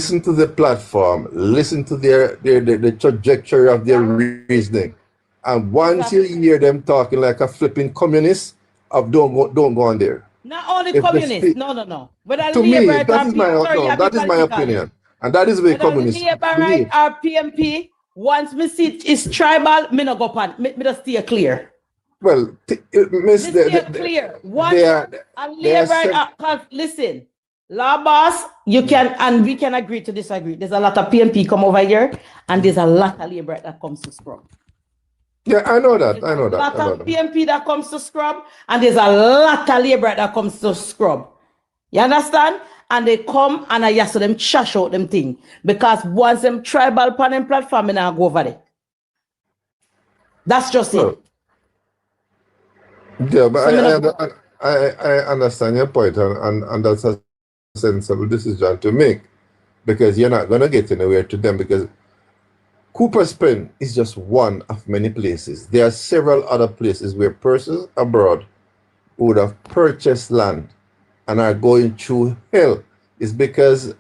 listen to the platform, listen to the trajectory of their reasoning. And once you hear them talking like a flipping communist, don't go on there. Not only communists, no. Whether To me, Labour that is my opinion. And that is where communists. Labour or PMP, once me see it's tribal, me no go pan. Me just stay clear. Well, Miss, clear. Because listen, law boss, you can, and we can agree to disagree. There's a lot of PMP come over here, and there's a lot of Labour that comes to scrub. Yeah, I know that. There's a lot of PMP that comes to scrub, and there's a lot of Labour that comes to scrub. You understand? And they come and I ask them trash out them thing. Because once them tribal panel platform, and I go over there. That's just it. Yeah, but I understand your point, and that's a sensible decision to make, because you're not going to get anywhere to them, because Cooper's Pen is just one of many places. There are several other places where persons abroad would have purchased land and are going through hell. Is because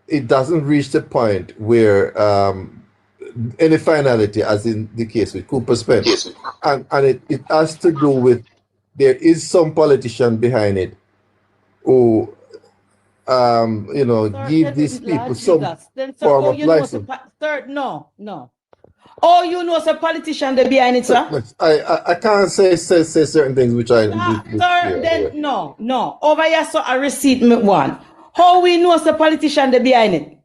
it doesn't reach the point where any finality, as in the case with Cooper's Pen. Yes. And it has to do with, there is some politician behind it who give these people some form of license. No. Oh, you know, a politician they behind it, sir? I can't say certain things which I. No. Over here, so a receipt me one. How we know a politician they behind it?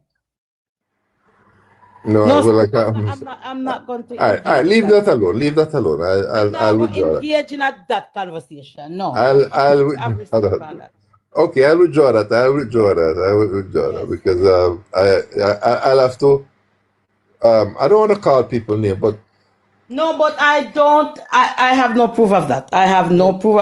I'm not going to. All right, leave that alone. Leave that alone. I'll withdraw that. Engage in that conversation. No. I'll withdraw that. Okay, I'll withdraw that. I will withdraw that because I'll have to. I don't want to call people name, but no, but I don't. I have no proof of that. I have no proof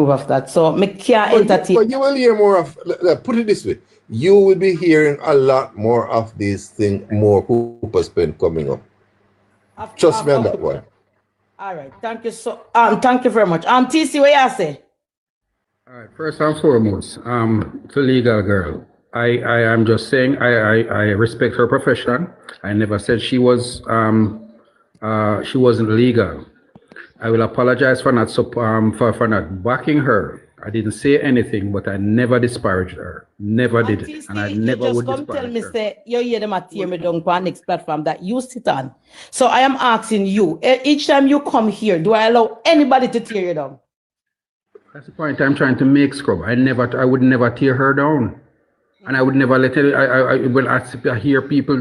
of that. So me can't entertain. But you will hear more of. Put it this way: you will be hearing a lot more of these things, more Cooper's Pen coming up. Trust me on that one. All right, thank you thank you very much. TC, what you say? All right, first and foremost, to legal girl. I am just saying I respect her profession. I never said she wasn't legal. I will apologize for not for not backing her. I didn't say anything, but I never disparaged her. Never did it, and I never would disparage her. Tell me, say you hear them at tear me down on next platform that you sit on. So I am asking you, each time you come here, do I allow anybody to tear you down? That's the point I'm trying to make, Scrub. I would never tear her down. And I would never let it. I hear people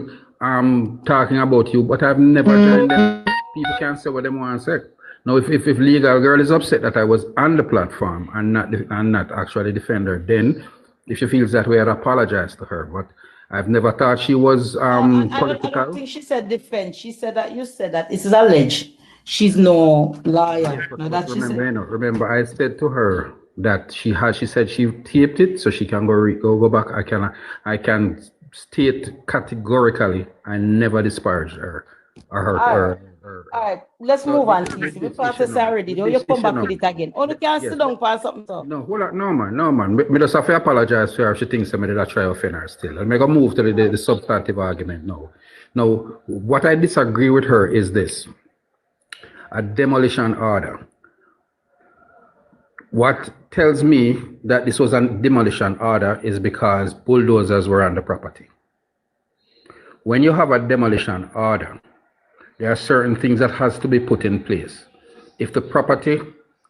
talking about you, but I've never joined them. People can't say what they want to say. Now, if legal girl is upset that I was on the platform and not actually defend her, then if she feels that way, I'd apologize to her. But I've never thought she was political. I don't think she said defend. She said that you said that this is alleged. She's no liar. Remember, I said to her that she said she taped it, so she can go back. I can state categorically I never disparaged her or her. All right, let's move on, please. We process already. Don't you come back with it again? Oh, you can't sit down for something. So. No, hold on, no, man. Me just have to apologize to her if she thinks somebody that try to offend her still. I'm gonna move to the substantive argument now. Now, what I disagree with her is this: a demolition order. What tells me that this was a demolition order is because bulldozers were on the property. When you have a demolition order, there are certain things that has to be put in place. If the property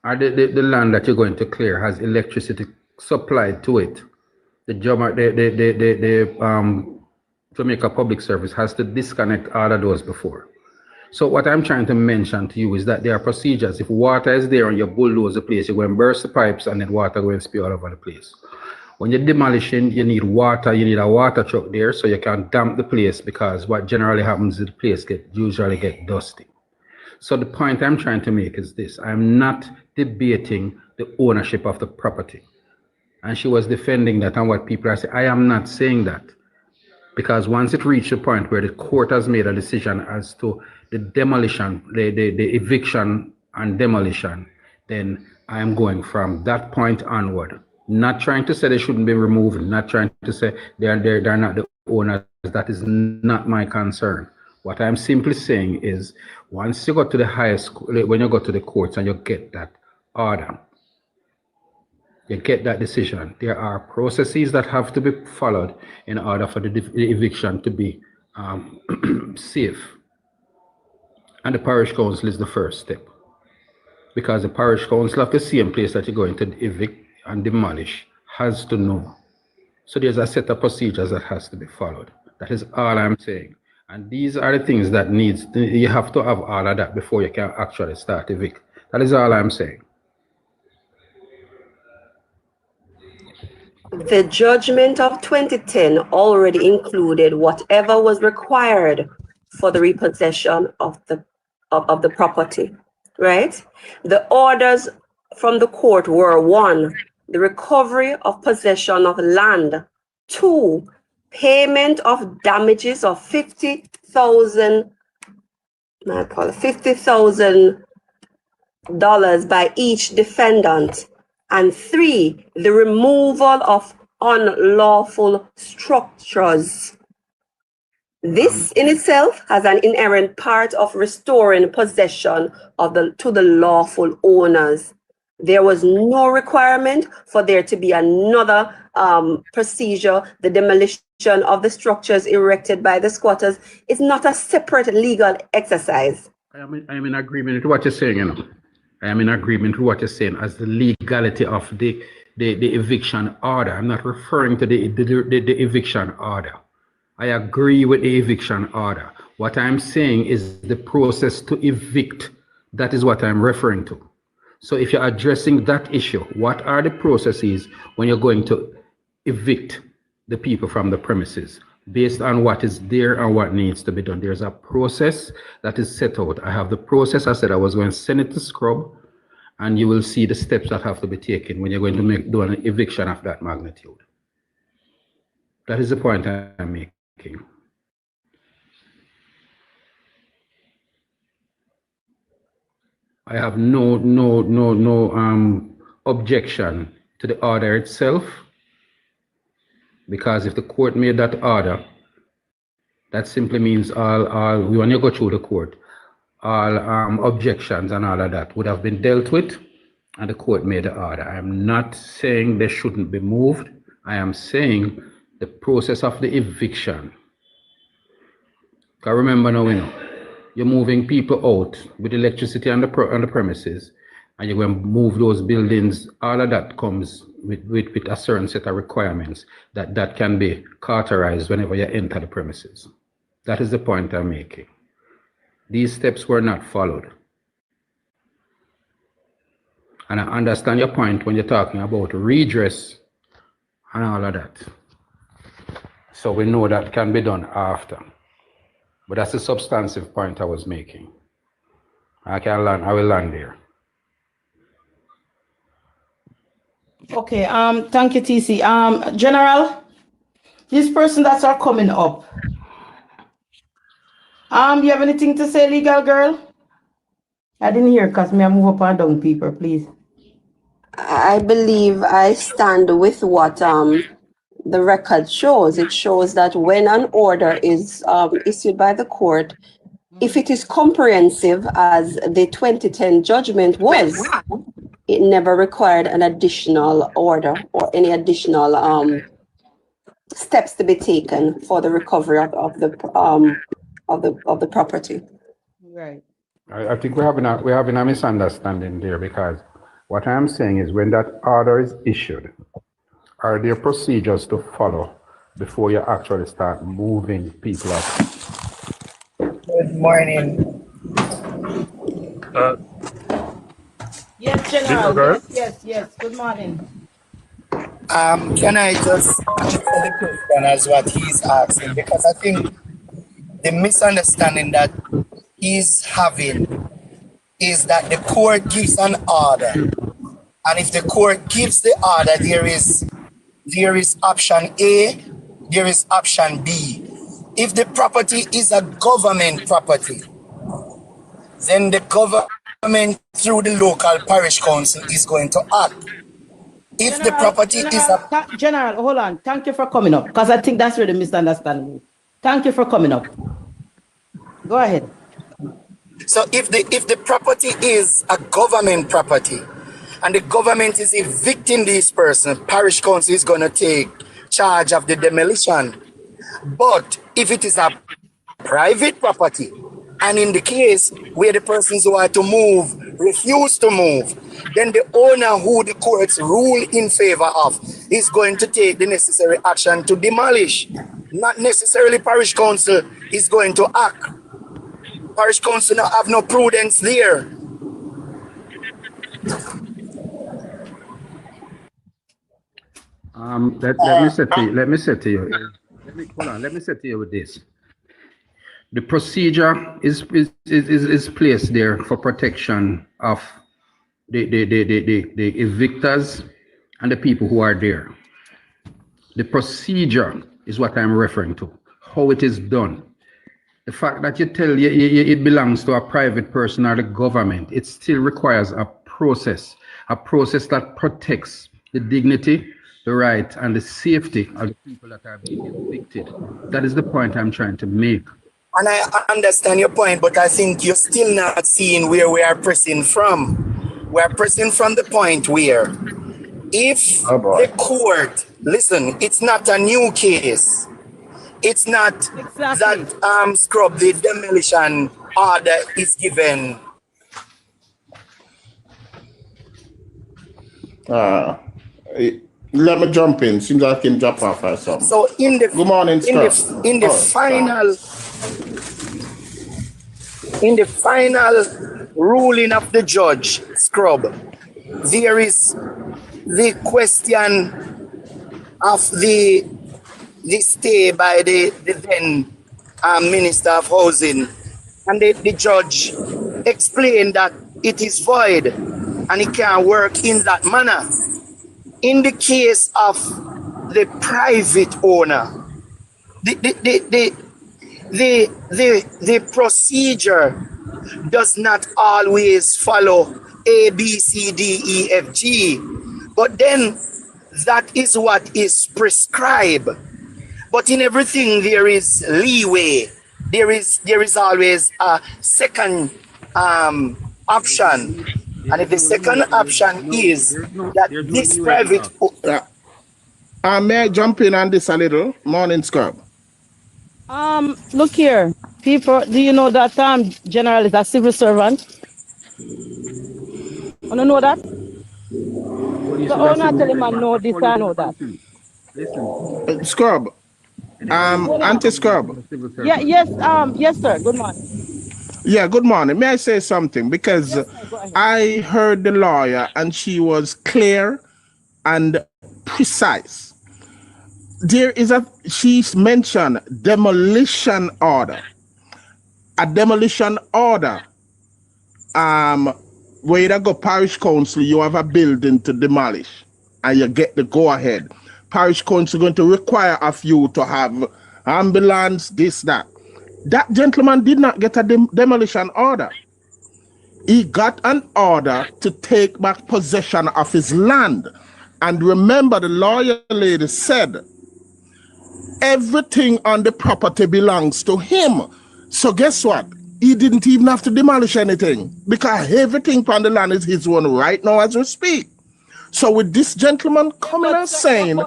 or the land that you're going to clear has electricity supplied to it, the Jamaica Public Service has to disconnect all of those before. So what I'm trying to mention to you is that there are procedures. If water is there and you bulldoze the place, you're going to burst the pipes and then water going to spill all over the place. When you're demolishing, you need water. You need a water truck there so you can damp the place, because what generally happens is the place usually get dusty. So the point I'm trying to make is this: I'm not debating the ownership of the property. And she was defending that and what people are saying. I am not saying that, because once it reached a point where the court has made a decision as to the demolition, the eviction and demolition, then I am going from that point onward Not trying to say they shouldn't be removed, not trying to say they're not the owners. That is not my concern. What I'm simply saying is, once you go to the highest, when you go to the courts and you get that order, you get that decision, there are processes that have to be followed in order for the eviction to be safe. And the parish council is the first step. Because the parish council of the same place that you're going to evict and demolish has to know. So there's a set of procedures that has to be followed. That is all I'm saying. And these are the things that you have to have all of that before you can actually start evict. That is all I'm saying. The judgment of 2010 already included whatever was required for the repossession of the property, right? The orders from the court were: 1, the recovery of possession of land; 2, payment of damages of $50,000 by each defendant; and 3, the removal of unlawful structures. This in itself has an inherent part of restoring possession of to the lawful owners. There was no requirement for there to be another procedure. The demolition of the structures erected by the squatters is not a separate legal exercise. I am in agreement with what you're saying, you know. I am in agreement with what you're saying as the legality of the eviction order. I'm not referring to the eviction order. I agree with the eviction order. What I'm saying is the process to evict. That is what I'm referring to. So if you're addressing that issue, what are the processes when you're going to evict the people from the premises based on what is there and what needs to be done? There's a process that is set out. I have the process. I said I was going to send it to Scrub, and you will see the steps that have to be taken when you're going to do an eviction of that magnitude. That is the point I'm making. I have no objection to the order itself, because if the court made that order, that simply means when you go through the court, all objections and all of that would have been dealt with, and the court made the order. I am not saying they shouldn't be moved. I am saying the process of the eviction. Because remember now, you know, you're moving people out with electricity on the premises, and you're going to move those buildings. All of that comes with a certain set of requirements that can be cauterized whenever you enter the premises. That is the point I'm making. These steps were not followed. And I understand your point when you're talking about redress and all of that. So we know that can be done after. But that's the substantive point I was making. I will land there. Okay, thank you, TC. General, this person that's are coming up. You have anything to say, legal girl? I didn't hear, because me I move up and down people, please. I believe I stand with what the record shows. It shows that when an order is issued by the court, if it is comprehensive as the 2010 judgment was, it never required an additional order or any additional steps to be taken for the recovery of the property. Right. I think we're having a misunderstanding there, because what I'm saying is when that order is issued, are there procedures to follow before you actually start moving people up? Good morning. Yes, General. Yes. Good morning. Can I just answer the question as what he's asking? Because I think the misunderstanding that he's having is that the court gives an order, and if the court gives the order, there is option A, there is option B. If the property is a government property, then the government through the local parish council is going to act. If the property is a General, hold on. Thank you for coming up, because I think that's where the misunderstanding is. Thank you for coming up. Go ahead. So if the property is a government property and the government is evicting this person, parish council is going to take charge of the demolition. But if it is a private property, and in the case where the persons who are to move refuse to move, then the owner who the courts rule in favor of is going to take the necessary action to demolish. Not necessarily parish council is going to act. Parish council now have no prudence there. Let me say to you. Let me say to you with this. The procedure is placed there for protection of the evictors and the people who are there. The procedure is what I'm referring to, how it is done. The fact that you tell it belongs to a private person or the government, it still requires a process that protects the dignity, the right, and the safety of the people that are being evicted. That is the point I'm trying to make. And I understand your point, but I think you're still not seeing where we are pressing from. We are pressing from the point where if the court, listen, it's not a new case. It's not that scrub the demolition order is given. Let me jump in. Seems I can drop off or something. So in the good morning, in the final ruling of the judge, scrub, there is the question of the stay by the then Minister of Housing, and the judge explained that it is void and it can't work in that manner. In the case of the private owner, the procedure does not always follow A, B, C, D, E, F, G, but then that is what is prescribed. But in everything there is leeway. There is always a second option. And if the second option is that this private... may I jump in on this a little? Morning, Scrub. Look here, people, do you know that General is a civil servant? You don't know that? The owner tell him I know this, I know that. Scrub. Anti-Scrub. Yeah, yes, yes, sir. Good morning. Yeah, good morning. May I say something? Because yes, sir, I heard the lawyer and she was clear and precise. She's mentioned demolition order. A demolition order, where you go parish council, you have a building to demolish and you get the go ahead. Parish council going to require of you to have ambulance, this, that. That gentleman did not get a demolition order. He got an order to take back possession of his land. And remember, the lawyer lady said, everything on the property belongs to him. So guess what? He didn't even have to demolish anything because everything on the land is his one right now as we speak. So with this gentleman coming and saying,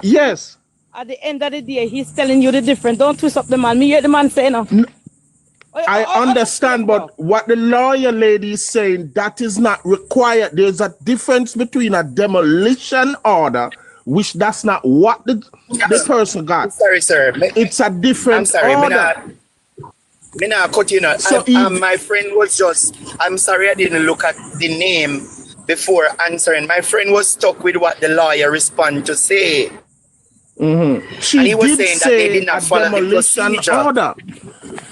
yes. At the end of the day, he's telling you the difference. Don't twist up the man. Me hear the man saying no. I understand, but what the lawyer lady is saying, that is not required. There's a difference between a demolition order, which that's not what the person got. I'm sorry, sir. It's a different order. Me not cut you know. So my friend was just, I'm sorry I didn't look at the name before answering. My friend was stuck with what the lawyer responded to say. Mm-hmm. She did say a demolition order.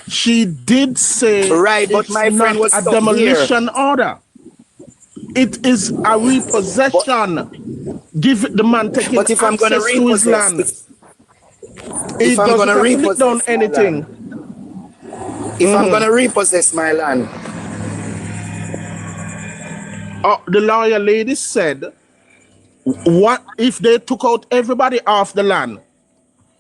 She did say right, but my friend was a demolition order. It is a repossession. Give the man taking access to his land. It doesn't put down anything. If I'm gonna repossess my land, The lawyer lady said, what if they took out everybody off the land?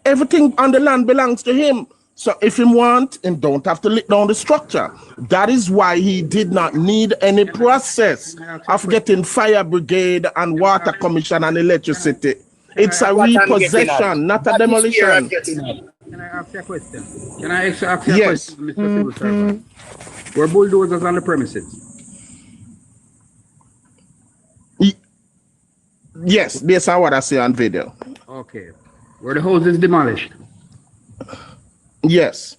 Everything on the land belongs to him. So if he want, he don't have to lick down the structure. That is why he did not need any process of getting fire brigade and water commission and electricity. It's a repossession, not a demolition. Can I ask you a question? Can I ask you a Yes. question, Mr. Civil Servant? Were bulldozers on the premises? Yes, based on what I see on video. Okay. Were the houses demolished? Yes.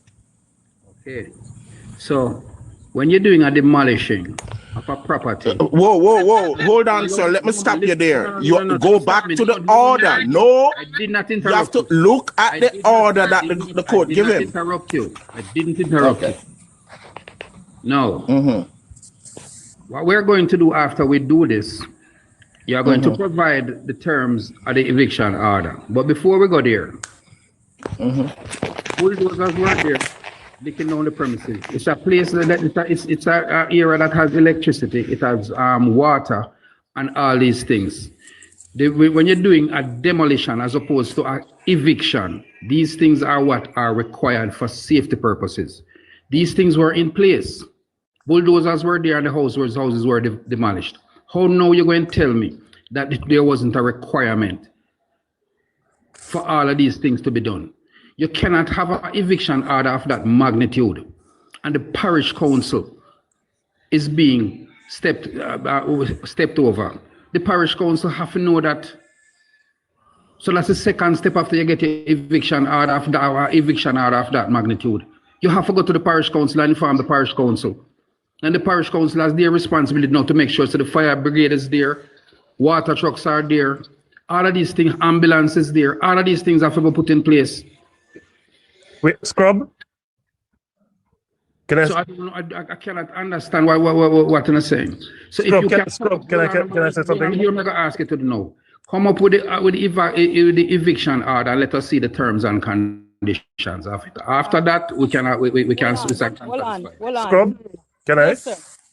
Okay. So, when you're doing a demolishing of a property... Whoa. Hold on, sir. Let me stop you there. You go back to the order. No. I did not interrupt you. Have to look at the order that the court gave him. I didn't interrupt you. No. What we're going to do after we do this, you're going to provide the terms of the eviction order. But before we go there, bulldozers were there, licking down the premises. It's a place that it's an area that has electricity, it has water, and all these things. When you're doing a demolition as opposed to an eviction, these things are what are required for safety purposes. These things were in place. Bulldozers were there and the houses were demolished. How now you're going to tell me that there wasn't a requirement for all of these things to be done? You cannot have an eviction order of that magnitude, and the parish council is being stepped over. The parish council have to know that. So that's the second step after you get your eviction order of that magnitude. You have to go to the parish council and inform the parish council. And the parish council has their responsibility now to make sure so the fire brigade is there, water trucks are there, all of these things, ambulances there, all of these things have to be put in place. Wait, Scrub? Can I? So I cannot understand what you're saying. So Scrub, if you can I say something? You're not going to ask it to know. Come up with the eviction order and let us see the terms and conditions of it. After that, we can. Hold on. Scrub? Can I?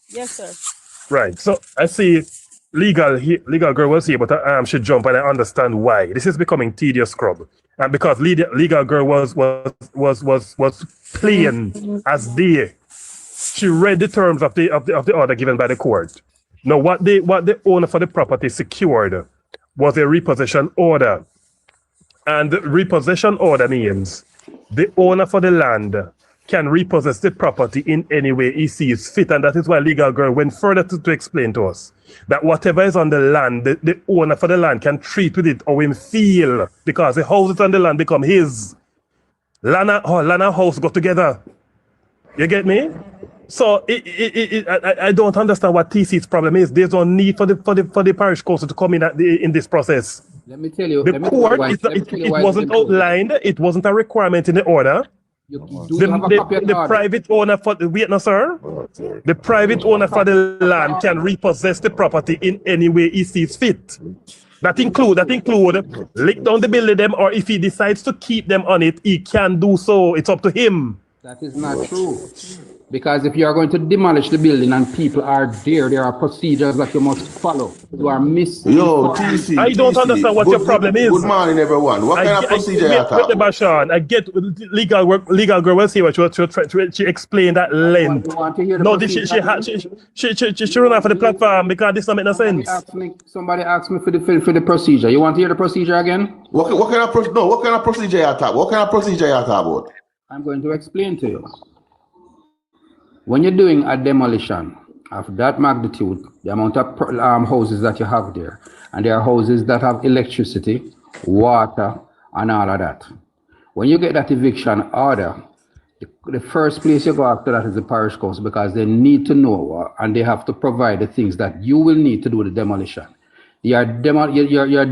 Yes, sir. Right. So I see legal girl was here, but she jumped, and I understand why. This is becoming tedious, Scrub, and because legal girl was playing as day. She read the terms of the order given by the court. Now, what the owner for the property secured was a repossession order, and the repossession order means the owner for the land can repossess the property in any way he sees fit. And that is why legal girl went further to explain to us that whatever is on the land, the owner for the land can treat with it or him feel, because the houses on the land become his. Land and house go together. You get me? So I don't understand what TC's problem is. There's no need for the parish council to come in this process. Let me tell you. The court, it wasn't outlined. It wasn't a requirement in the order. The private owner for the the private owner for the land can repossess the property in any way he sees fit. That include lick down the building them, or if he decides to keep them on it, he can do so. It's up to him. That is not true. Because if you are going to demolish the building and people are there are procedures that you must follow. You are missing. Yo, TC, I don't understand what your problem is. Good morning, everyone. What kind of procedure you have? I get legal girl was here, she explained that length. No, she run off of the platform because this doesn't make no sense. Somebody asked me for the procedure. You want to hear the procedure again? What kind of procedure you talk? What kind of procedure you talk about? I'm going to explain to you. When you're doing a demolition of that magnitude, the amount of houses that you have there, and there are houses that have electricity, water, and all of that. When you get that eviction order, the first place you go after that is the parish council, because they need to know and they have to provide the things that you will need to do the demolition. You're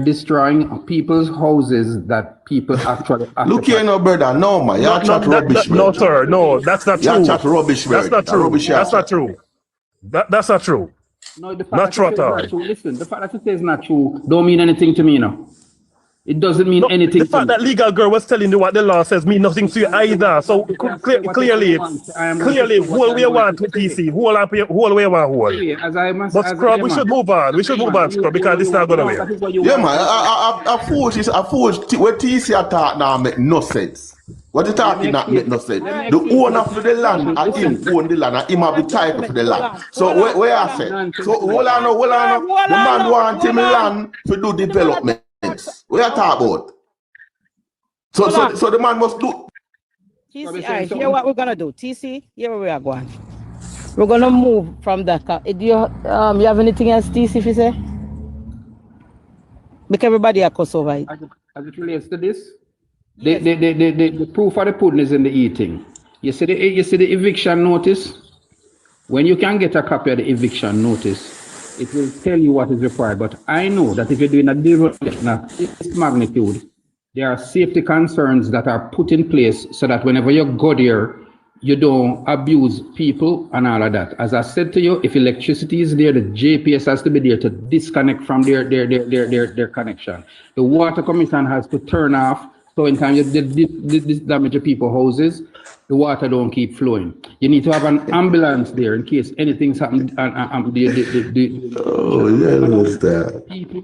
destroying people's houses that people actually look here, no brother, no man, you chat rubbish. No, sir, no, that's not true. You chat rubbish. That's not true. That's not true. That's not true. No, the fact not true. Listen, the fact that you say is not true don't mean anything to me now. It doesn't mean anything The to fact me. that legal girl was telling you what the law says mean nothing to you either. So clearly, whole way want to TC, whole way want whole. But Scrub, we should move on. We should move on, Scrub, because this is not going away. Yeah, man. I force what TC attack now make no sense. What you talking that make no sense? The owner for the land, and him own the land, and him have the title for the land. So where I say? So hold on. The man want him land to do development. What you talk about? So the man must do. TC, all right, here what we're gonna do. TC, here where we are going. We're gonna move from that. Do you have anything else, TC, if you say? Make everybody a cuss over it. As it relates to this, yes. The proof of the pudding is in the eating. You see the eviction notice? When you can get a copy of the eviction notice, it will tell you what is required. But I know that if you're doing a development of this magnitude, there are safety concerns that are put in place so that whenever you go there, you don't abuse people and all of that. As I said to you, if electricity is there, the JPS has to be there to disconnect from their connection. The water commission has to turn off, so in time you damage the people's houses, the water don't keep flowing. You need to have an ambulance there in case anything's happened. People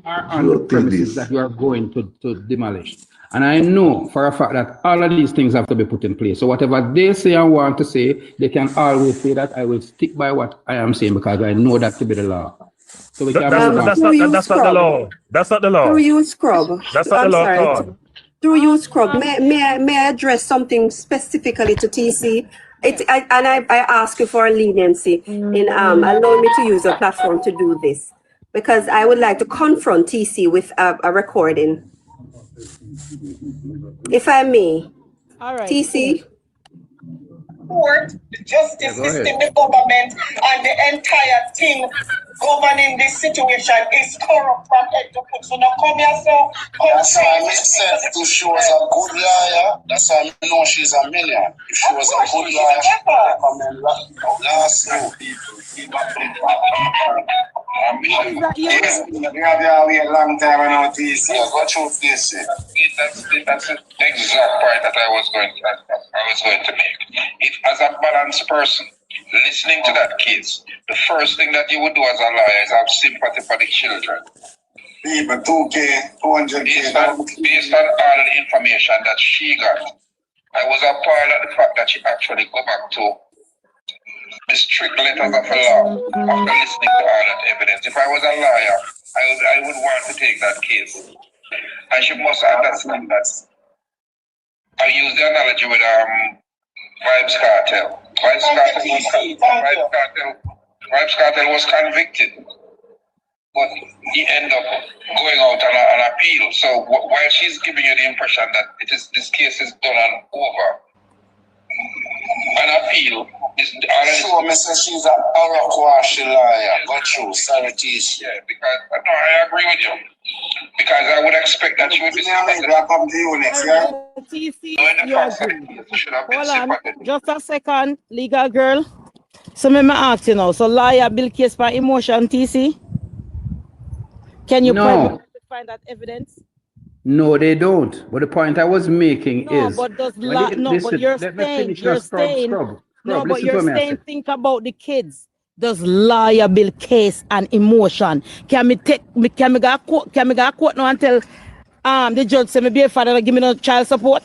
are on the premises that you are going to demolish. And I know for a fact that all of these things have to be put in place. So whatever they say and want to say, they can always say that. I will stick by what I am saying because I know that to be the law. So we can that's not the law. That's not the law. Through you, Scrub. That's not the law. Through you, Scrub. May I address something specifically to TC? I ask you for leniency in allowing me to use a platform to do this, because I would like to confront TC with a recording. If I may. All right. TC. Court, the justice system, the government, and the entire thing governing this situation is corrupt from head to foot. So now come here, so that's why I said if she was a good liar, that's why I know she's a million. If she was a good liar, last yes, we have a long time and notice. What you this? That's the exact point that I was going to make. If as a balanced person listening to that case, the first thing that you would do as a lawyer is have sympathy for the children. People 2K, 200K. Based on all the information that she got, I was appalled at the fact that she actually go back to the strict letters of the law after listening to all that evidence. If I was a lawyer, I would want to take that case. And she must understand that. I use the analogy with Vibes Cartel. Vibes Cartel was convicted, but he ended up going out on an appeal. So while she's giving you the impression that this case is done and over, an appeal is sure, Mr. She's an Araquashi liar. Got you, sorry, Tish. Yeah, because no, I agree with you. Because I would expect that you would be sympathetic. Come to you next year. Hold on, just a second, legal girl. So me ask you now. So lawyer bill case for emotion, TC. Can you find that evidence? No, they don't. But the point I was making is. But you're saying think about the kids. Does lawyer bill case and emotion? Can me go court now and tell the judge say me be a father give me no child support?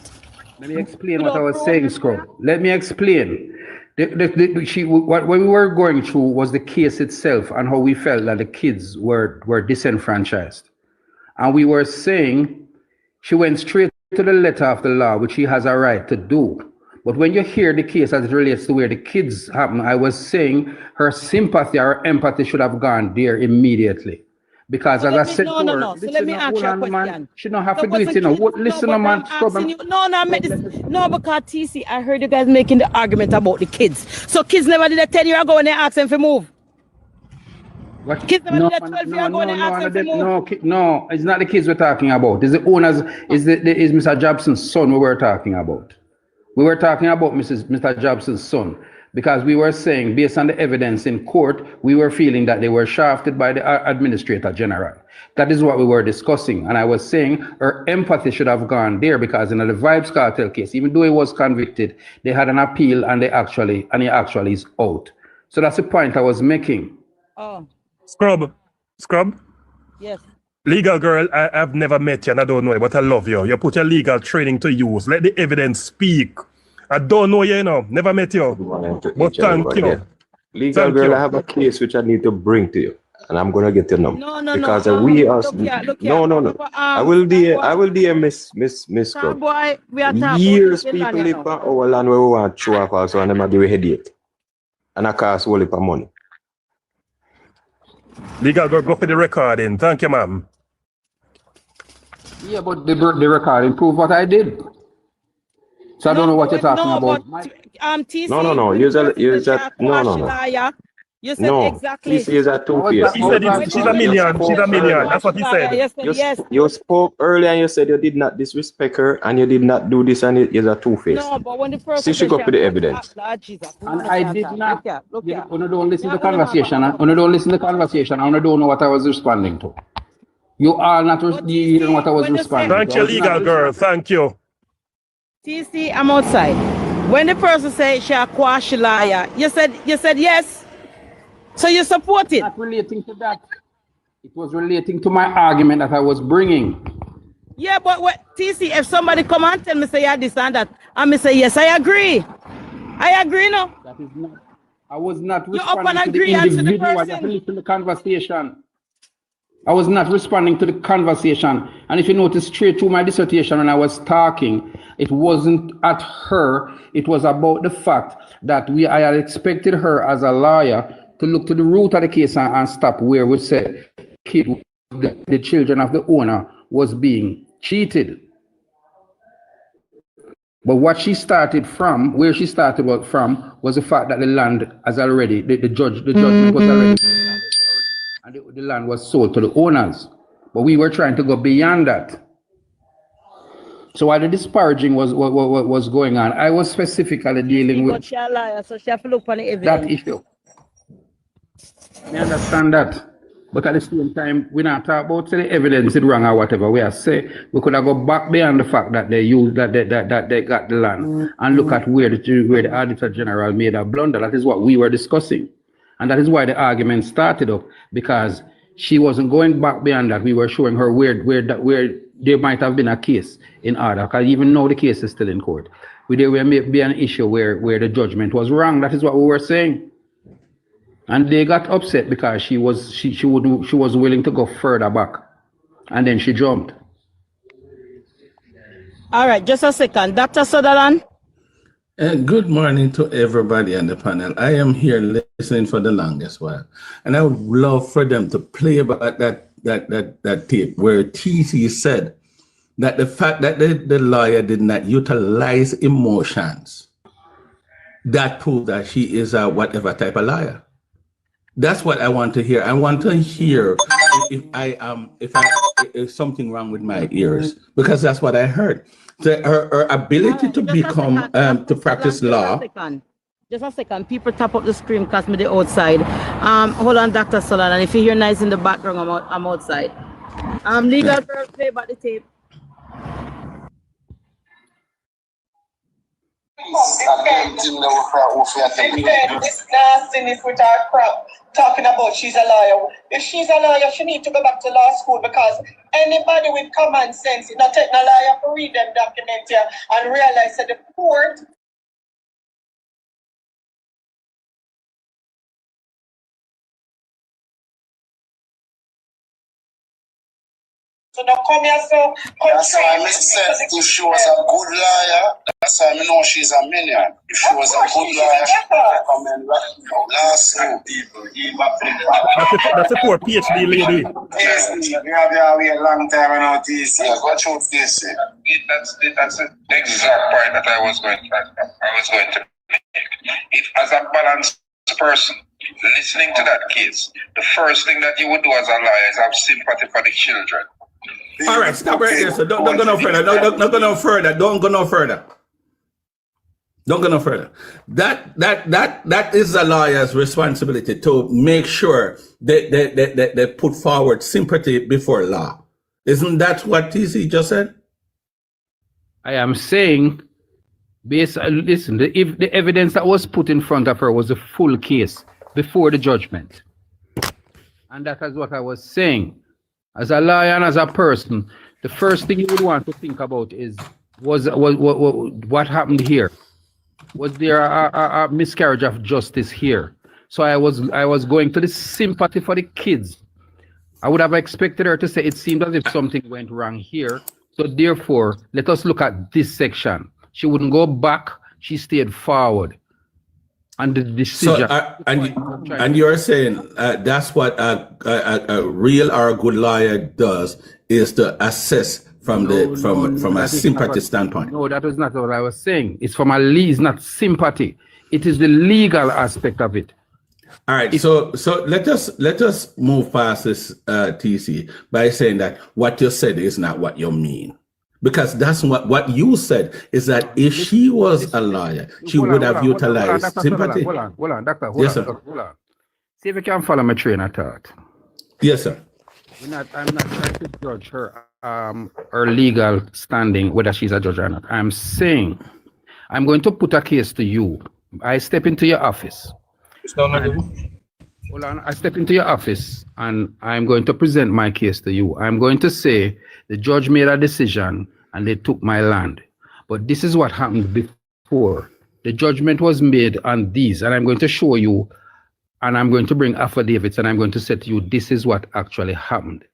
Let me explain what I was saying, Scrub. Let me explain. What we were going through was the case itself and how we felt that the kids were disenfranchised. And we were saying she went straight to the letter of the law, which she has a right to do. But when you hear the case as it relates to where the kids happen, I was saying her sympathy or empathy should have gone there immediately. Because as I said to her, so let me ask you a question. Man, she don't have to do it, you know. Listen, man. No, because TC, I heard you guys making the argument about the kids. So kids never did that 10 years ago when they asked them to move. What? Kids never did that 12 years ago when they asked them to move. No, it's not the kids we're talking about. It's the owners, is Mr. Jobson's son we were talking about. We were talking about Mr. Jobson's son. because we were saying, based on the evidence in court, we were feeling that they were shafted by the Administrator General. That is what we were discussing. And I was saying her empathy should have gone there, because in the Vibes Cartel case, even though he was convicted, they had an appeal and he actually is out. So that's the point I was making. Oh, Scrub. yes. Legal girl, I've never met you and I don't know you, but I love you. You put your legal training to use. Let the evidence speak. I don't know you, never met you. But thank you. Legal girl, I have a case which I need to bring to you. And I'm gonna get your number. No. Because Look here. No. I will dear Miss Scrub. Boy, we are talking Years about people live on our land where we want to show off also, and them give a headache. And I cost a whole heap of money. Legal girl, go for the recording. Thank you, ma'am. Yeah, but the recording proved what I did. So I don't know what you're talking about. TC, No. You said You said no. exactly. TC is a two-face. He said she's a million. That's what he said. Yes. You spoke earlier and you said you did not disrespect her and you did not do this, and it is a two-face. No, but when the person See, she got for the evidence. And I did not. When you don't listen to the conversation, when you don't listen to the conversation, and you don't know what I was responding to. You are not hearing what I was responding to. Thank you, legal girl. Thank you. TC, I'm outside. When the person said she a quash liar, you said yes. So you support it? Not relating to that. It was relating to my argument that I was bringing. Yeah, but what TC, if somebody come and tell me say yeah this and that, and me say yes, I agree. I agree no. That is not. I was not You up and responding to the agree and to the individual. You person. have to listen to the conversation. I was not responding to the conversation. And if you notice straight through my dissertation when I was talking, it wasn't at her. It was about the fact that I had expected her as a lawyer to look to the root of the case and stop where we said the children of the owner was being cheated. But what she started from, where she started from, was the fact that the land has already, the judgment was already, and the land was sold to the owners. But we were trying to go beyond that. So while the disparaging was going on, I was specifically dealing with she a liar, so she have to look for the evidence. that issue. I understand that. But at the same time, we not talk about the evidence is wrong or whatever. We are say we could have go back beyond the fact that they used that they got the land and look at where the Auditor General made a blunder. That is what we were discussing. And that is why the argument started up, because she wasn't going back beyond that. We were showing her where there might have been a case in order, because even now the case is still in court. There may be an issue where the judgment was wrong. That is what we were saying. And they got upset because she was willing to go further back, and then she jumped. All right, just a second, Dr. Sutherland. Good morning to everybody on the panel. I am here listening for the longest while, and I would love for them to play about that tape where TC said that the fact that the lawyer did not utilize emotions, that proves that she is a whatever type of liar. That's what I want to hear. I want to hear if something wrong with my ears, because that's what I heard. Her ability to become to practice law. Just a second. People tap up the screen because me the outside. Hold on, Dr. Solan, and if you hear noise in the background, I'm outside. Legal girl, play back the tape. This nastiness with our crap talking about she's a liar. If she's a liar, she needs to go back to law school, because anybody with common sense, not take a liar to read them documents here and realize that the court so now come here, so that's why I said if she was a good liar, that's why I know she's a million. If she was a good liar, she would come in last people. That's a poor PhD lady. PhD, we have your way a long time now, TC. What should this say? That's the exact point that I was going to make. If as a balanced person listening to that case, the first thing that you would do as a lawyer is have sympathy for the children. All right, stop right there. So don't go no further. Don't go no further. Don't go no further. Don't go no further. That is a lawyer's responsibility to make sure they put forward sympathy before law. Isn't that what TC just said? I am saying, listen, if the evidence that was put in front of her was a full case before the judgment. And that is what I was saying. As a lawyer and as a person, the first thing you would want to think about is, what happened here? Was there a miscarriage of justice here? So I was going to the sympathy for the kids. I would have expected her to say, it seemed as if something went wrong here. So therefore, let us look at this section. She wouldn't go back. She stayed forward. And the decision. So, and you're saying that's what a real or a good lawyer does, is to assess from a sympathy standpoint. No, that was not what I was saying. It's from it's not sympathy. It is the legal aspect of it. All right, so let us move past this, TC, by saying that what you said is not what you mean, because that's what you said is that if she was a lawyer, she would have utilized sympathy. Hold on, doctor. Yes, sir. Hold on. See if you can follow my train of thought. Yes, sir. I'm not trying to judge her legal standing, whether she's a judge or not. I'm saying, I'm going to put a case to you. I step into your office. Hold on. I step into your office and I'm going to present my case to you. I'm going to say the judge made a decision and they took my land. But this is what happened before. The judgment was made on these, and I'm going to show you, and I'm going to bring affidavits, and I'm going to say to you, this is what actually happened.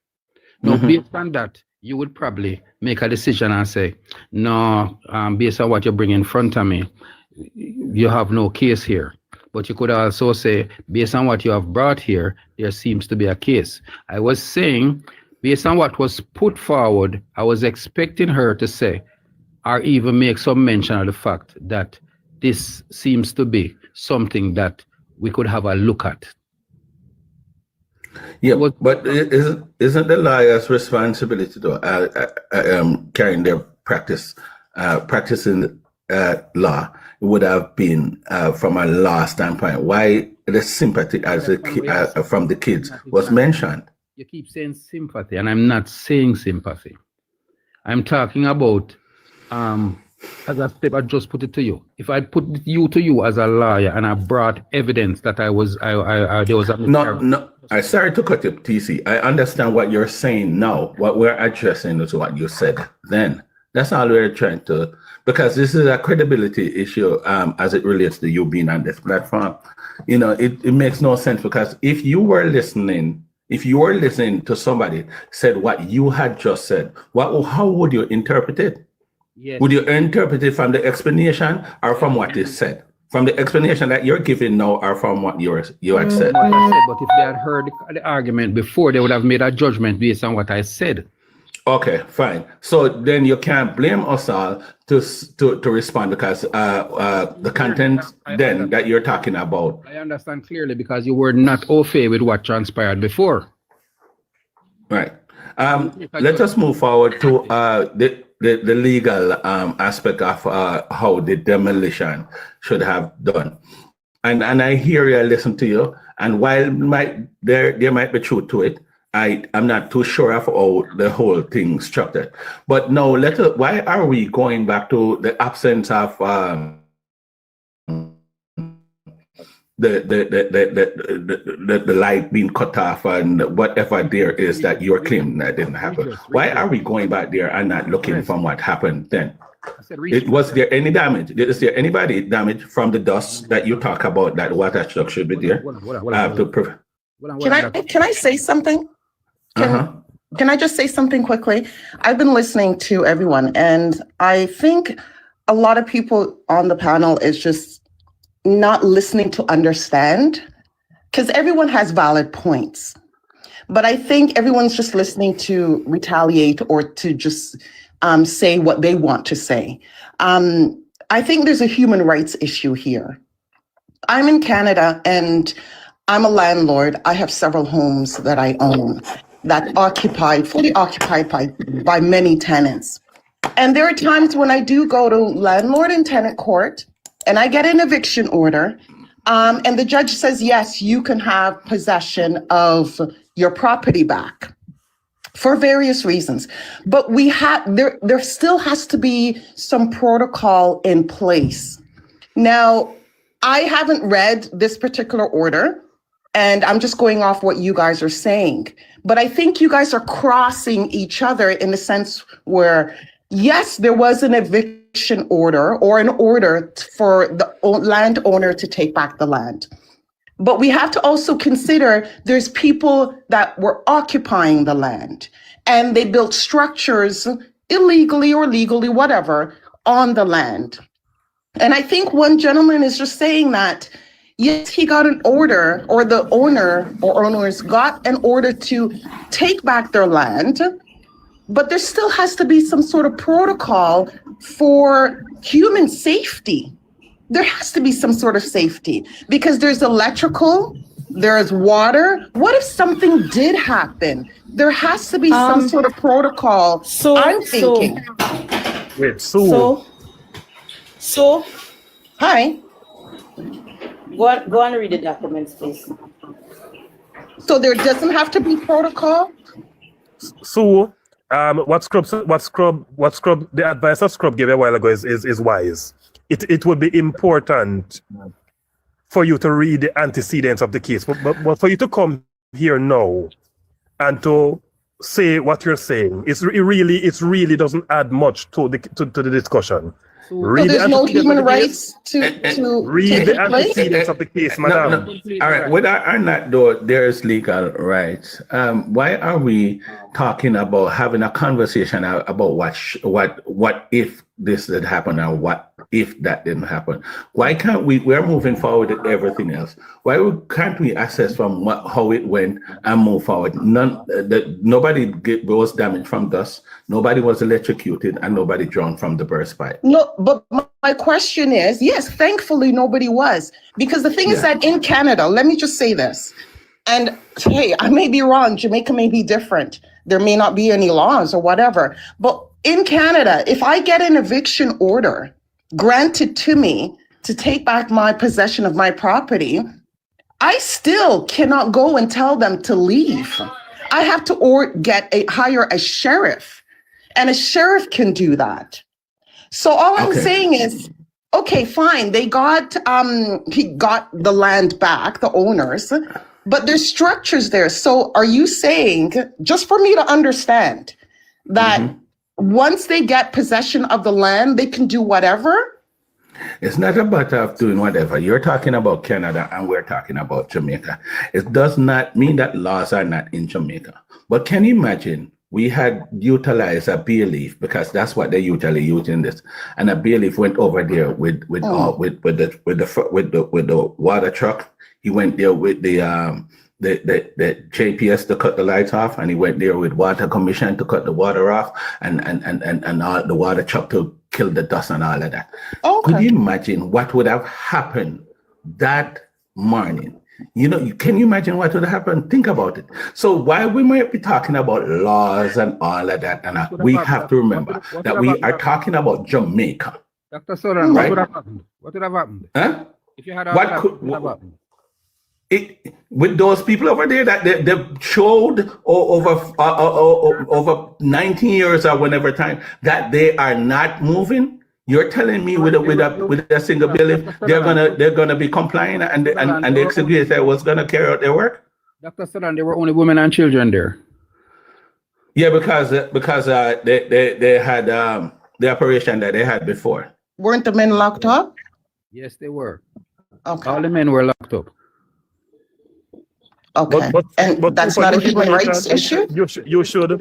Now, based on that, you would probably make a decision and say, no, based on what you bring in front of me, you have no case here. But you could also say, based on what you have brought here, there seems to be a case. I was saying, based on what was put forward, I was expecting her to say, or even make some mention of the fact that this seems to be something that we could have a look at. Yeah, but isn't the lawyer's responsibility to carrying their practicing law would have been from a law standpoint? Why the sympathy from the kids was mentioned? You keep saying sympathy, and I'm not saying sympathy. I'm talking about, as I just put it to you. If I put you to you as a lawyer and I brought evidence that there was a no. I'm sorry to cut you, TC. I understand what you're saying now. What we're addressing is what you said then. That's all we're trying to, because this is a credibility issue as it relates to you being on this platform. You know, it makes no sense, because if you were listening to somebody said what you had just said, how would you interpret it? Yes. Would you interpret it from the explanation or from what is said? From the explanation that you're giving now or from what you had said? What I said, but if they had heard the argument before, they would have made a judgment based on what I said. Okay, fine. So then you can't blame us all to respond, because the content that you're talking about. I understand clearly, because you were not au fait with what transpired before. Right. Let us move forward to the legal aspect of how the demolition should have done. And I hear you, I listen to you, and while there might be truth to it, I'm not too sure of how the whole thing structured. But now, why are we going back to the absence of the light being cut off and whatever there is that you're claiming that didn't happen? Why are we going back there and not looking from what happened then? Was there any damage? Is there anybody damage from the dust that you talk about, that water truck should be there? Can I say something? Can I just say something quickly? I've been listening to everyone, and I think a lot of people on the panel is just not listening to understand, because everyone has valid points. But I think everyone's just listening to retaliate or to just say what they want to say. I think there's a human rights issue here. I'm in Canada and I'm a landlord. I have several homes that I own that fully occupied by many tenants. And there are times when I do go to landlord and tenant court, and I get an eviction order, and the judge says, yes, you can have possession of your property back for various reasons. But there still has to be some protocol in place. Now, I haven't read this particular order, and I'm just going off what you guys are saying. But I think you guys are crossing each other in the sense where, yes, there was an eviction order or an order for the landowner to take back the land. But we have to also consider there's people that were occupying the land and they built structures illegally or legally, whatever, on the land. And I think one gentleman is just saying that, yes, he got an order, or the owner or owners got an order to take back their land, but there still has to be some sort of protocol for human safety. There has to be some sort of safety because there's electrical, there's water. What if something did happen? There has to be some sort of protocol. I'm thinking. So, hi. Go and read the documents, please. So there doesn't have to be protocol? So, what the advice of Scrub gave a while ago is wise. It would be important for you to read the antecedents of the case, but for you to come here now and to say what you're saying, it really doesn't add much to the discussion. So there's no human rights to read the antecedents of the case, madam. No. All right, whether or not though there's legal rights, why are we talking about having a conversation about what if this did happen and what if that didn't happen? Why can't we're moving forward with everything else? Why can't we assess from how it went and move forward? Nobody was damaged from dust, nobody was electrocuted, and nobody drowned from the burst pipe. No, but my question is, yes, thankfully nobody was. Because the thing is that in Canada, let me just say this, and hey, I may be wrong, Jamaica may be different. There may not be any laws or whatever, but in Canada, if I get an eviction order granted to me to take back my possession of my property, I still cannot go and tell them to leave. I have to hire a sheriff, and a sheriff can do that. So all I'm saying is, okay, fine. He got the land back, the owners, but there's structures there. So are you saying, just for me to understand, that once they get possession of the land, they can do whatever? It's not a matter of doing whatever. You're talking about Canada and we're talking about Jamaica. It does not mean that laws are not in Jamaica. But can you imagine we had utilized a bailiff, because that's what they usually use in this, and a bailiff went over there with the water truck. He went there with the JPS to cut the lights off, and he went there with water commission to cut the water off, and all the water truck to kill the dust and all of that. Okay. Could you imagine what would have happened that morning? Can you imagine what would have happened? Think about it. So while we might be talking about laws and all of that, and we have to remember that we are talking about Jamaica. Dr. Soran, right? What would have happened? Huh? If you had what have happened? With those people over there that they showed over 19 years or whenever time that they are not moving, you're telling me with a single bailiff they're gonna be complying and the executor was gonna carry out their work? Dr. Soran, there were only women and children there. Yeah, because they had the operation that they had before. Weren't the men locked up? Yes, they were. Okay. All the men were locked up. Okay, but that's not a human rights issue? You should read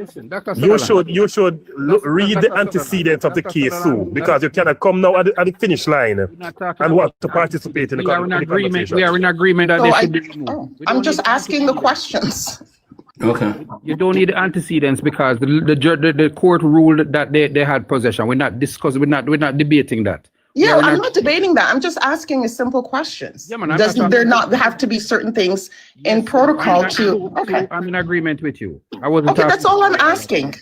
the antecedents of the case too, because you cannot come now at the finish line and want to participate in the conversation. We are in agreement that they should be removed. I'm just asking the questions. Okay. You don't need the antecedents because the court ruled that they had possession. We're not discussing. We're not debating that. Yeah, I'm not debating that. I'm just asking a simple questions. Yeah, man, Does there not have to be certain things in protocol to? Okay, I'm in agreement with you. I wasn't. Okay, that's all I'm asking.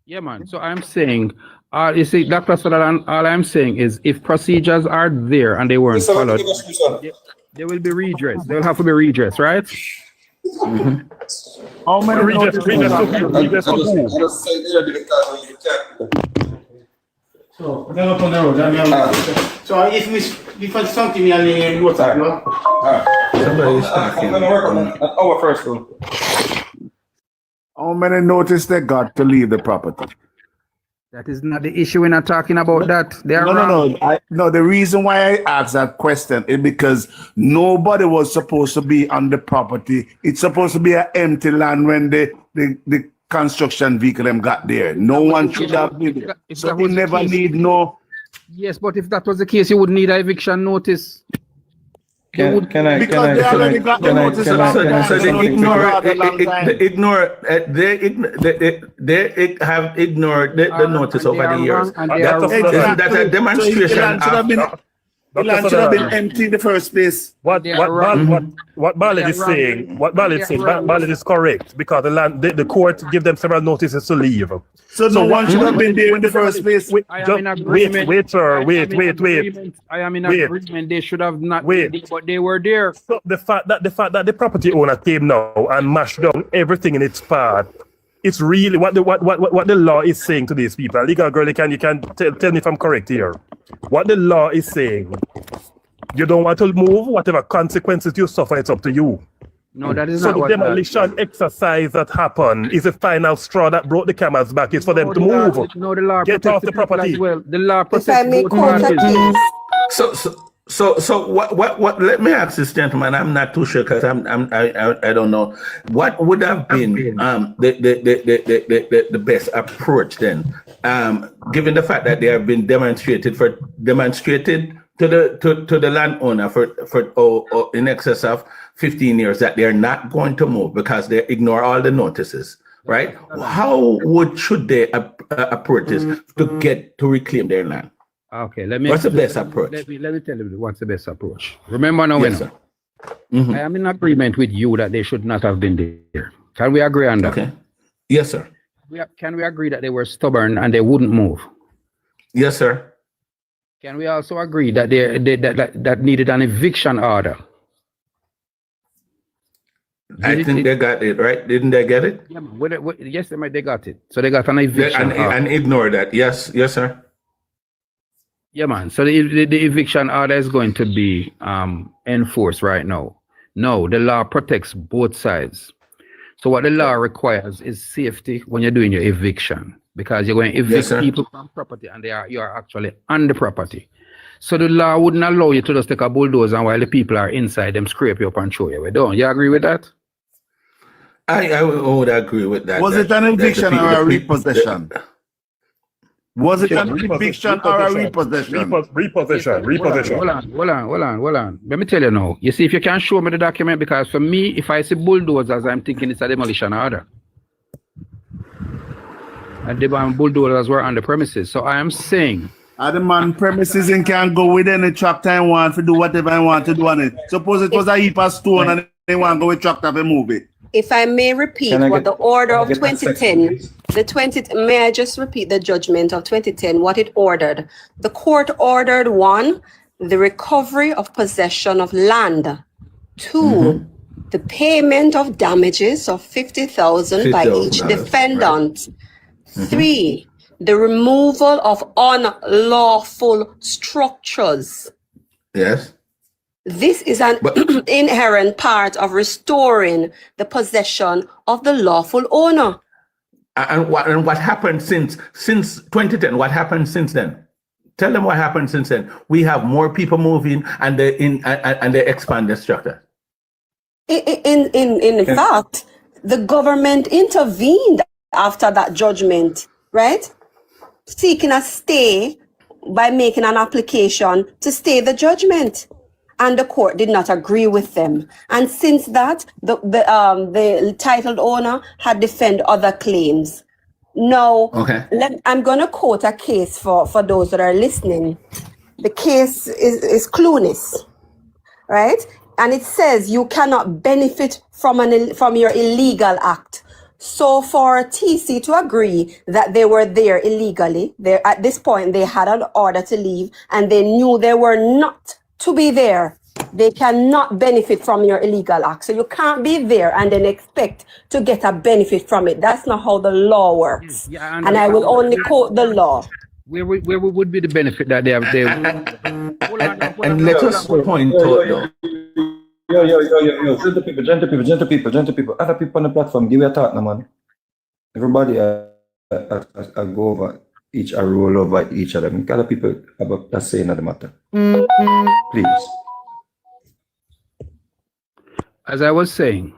Yeah, man. So I'm saying You see, Dr. Sutherland, all I'm saying is if procedures are there and they weren't followed, there will be redress. There will have to be redress, right? How many redress to who? So, then up on the road. So if it's something me and what's up, no? Somebody's talking. Our first one. How many notice they got to leave the property? That is not the issue. We're not talking about that. They are No. The reason why I asked that question is because nobody was supposed to be on the property. It's supposed to be an empty land when the construction vehicle them got there. No one should have been there. So they never need no. Yes, but if that was the case, you would need an eviction notice. They ignore the notice over the years. That's a demonstration. The land should have been empty in the first place. What Ballard is saying, Ballard is correct because the court give them several notices to leave. So no one should have been there in the first place. Wait, sir. I am in agreement. They should have not. But they were there. So the fact that the property owner came now and mashed down everything in its path. It's really what the law is saying to these people. Legal girl, you can tell me if I'm correct here. What the law is saying, you don't want to move, whatever consequences you suffer, it's up to you. No, that is not what. So the demolition exercise that happened is the final straw that brought the camel's back. It's for them to move. The law get off the property. Well, the law protects both parties. So what? Let me ask this gentleman. I'm not too sure because I don't know. What would have been the best approach then, given the fact that they have been demonstrated to the landowner for in excess of 15 years that they're not going to move because they ignore all the notices, right? How should they approach this to reclaim their land? Okay, what's the best approach? Let me tell you what's the best approach. Remember now, I am in agreement with you that they should not have been there. Can we agree on that? Okay. Yes, sir. Can we agree that they were stubborn and they wouldn't move? Yes, sir. Can we also agree that that needed an eviction order? I think they got it, right? Didn't they get it? Yeah, yes, they got it. So they got an eviction order. And ignore that. Yes, sir. Yeah, man. So the eviction order is going to be enforced right now. No, the law protects both sides. So what the law requires is safety when you're doing your eviction, because you're going to evict people from property and you are actually on the property. So the law wouldn't allow you to just take a bulldozer and while the people are inside, them scrape you up and throw you away. Don't you agree with that? I would agree with that. Was it an eviction or a repossession? Was it an eviction or a repossession? Repossession. Hold on. Let me tell you now. You see, if you can show me the document, because for me, if I see bulldozers, I'm thinking it's a demolition order. And the bulldozers were on the premises. So I am saying. The man premises and can go with any tractor and want to do whatever I want to do on it. Suppose it was a heap of stone and they want to go with tractor and move it. If I may repeat what the order of 2010, may I just repeat the judgment of 2010, what it ordered? The court ordered 1, the recovery of possession of land. 2, the payment of damages of 50,000 by each defendant. Right. 3, the removal of unlawful structures. Yes. This is an inherent part of restoring the possession of the lawful owner. And what happened since 2010? What happened since then? Tell them what happened since then. We have more people moving, and they expand the structure. In fact, the government intervened after that judgment, right? Seeking a stay by making an application to stay the judgment. And the court did not agree with them. And since that, the titled owner had defended other claims. Now, I'm going to quote a case for those that are listening. The case is Clunis, right? And it says you cannot benefit from your illegal act, So for TC to agree that they were there illegally, at this point they had an order to leave and they knew they were not to be there, they cannot benefit from your illegal act. So you can't be there and then expect to get a benefit from it. That's not how the law works. Yeah, and I will only quote the law. Where would be the benefit that they have? And let us point out. Yo, gentle people. Other people on the platform, give me a talk, no, man. Everybody I go over each, I roll over each other. Other people about that saying the matter. Please. As I was saying,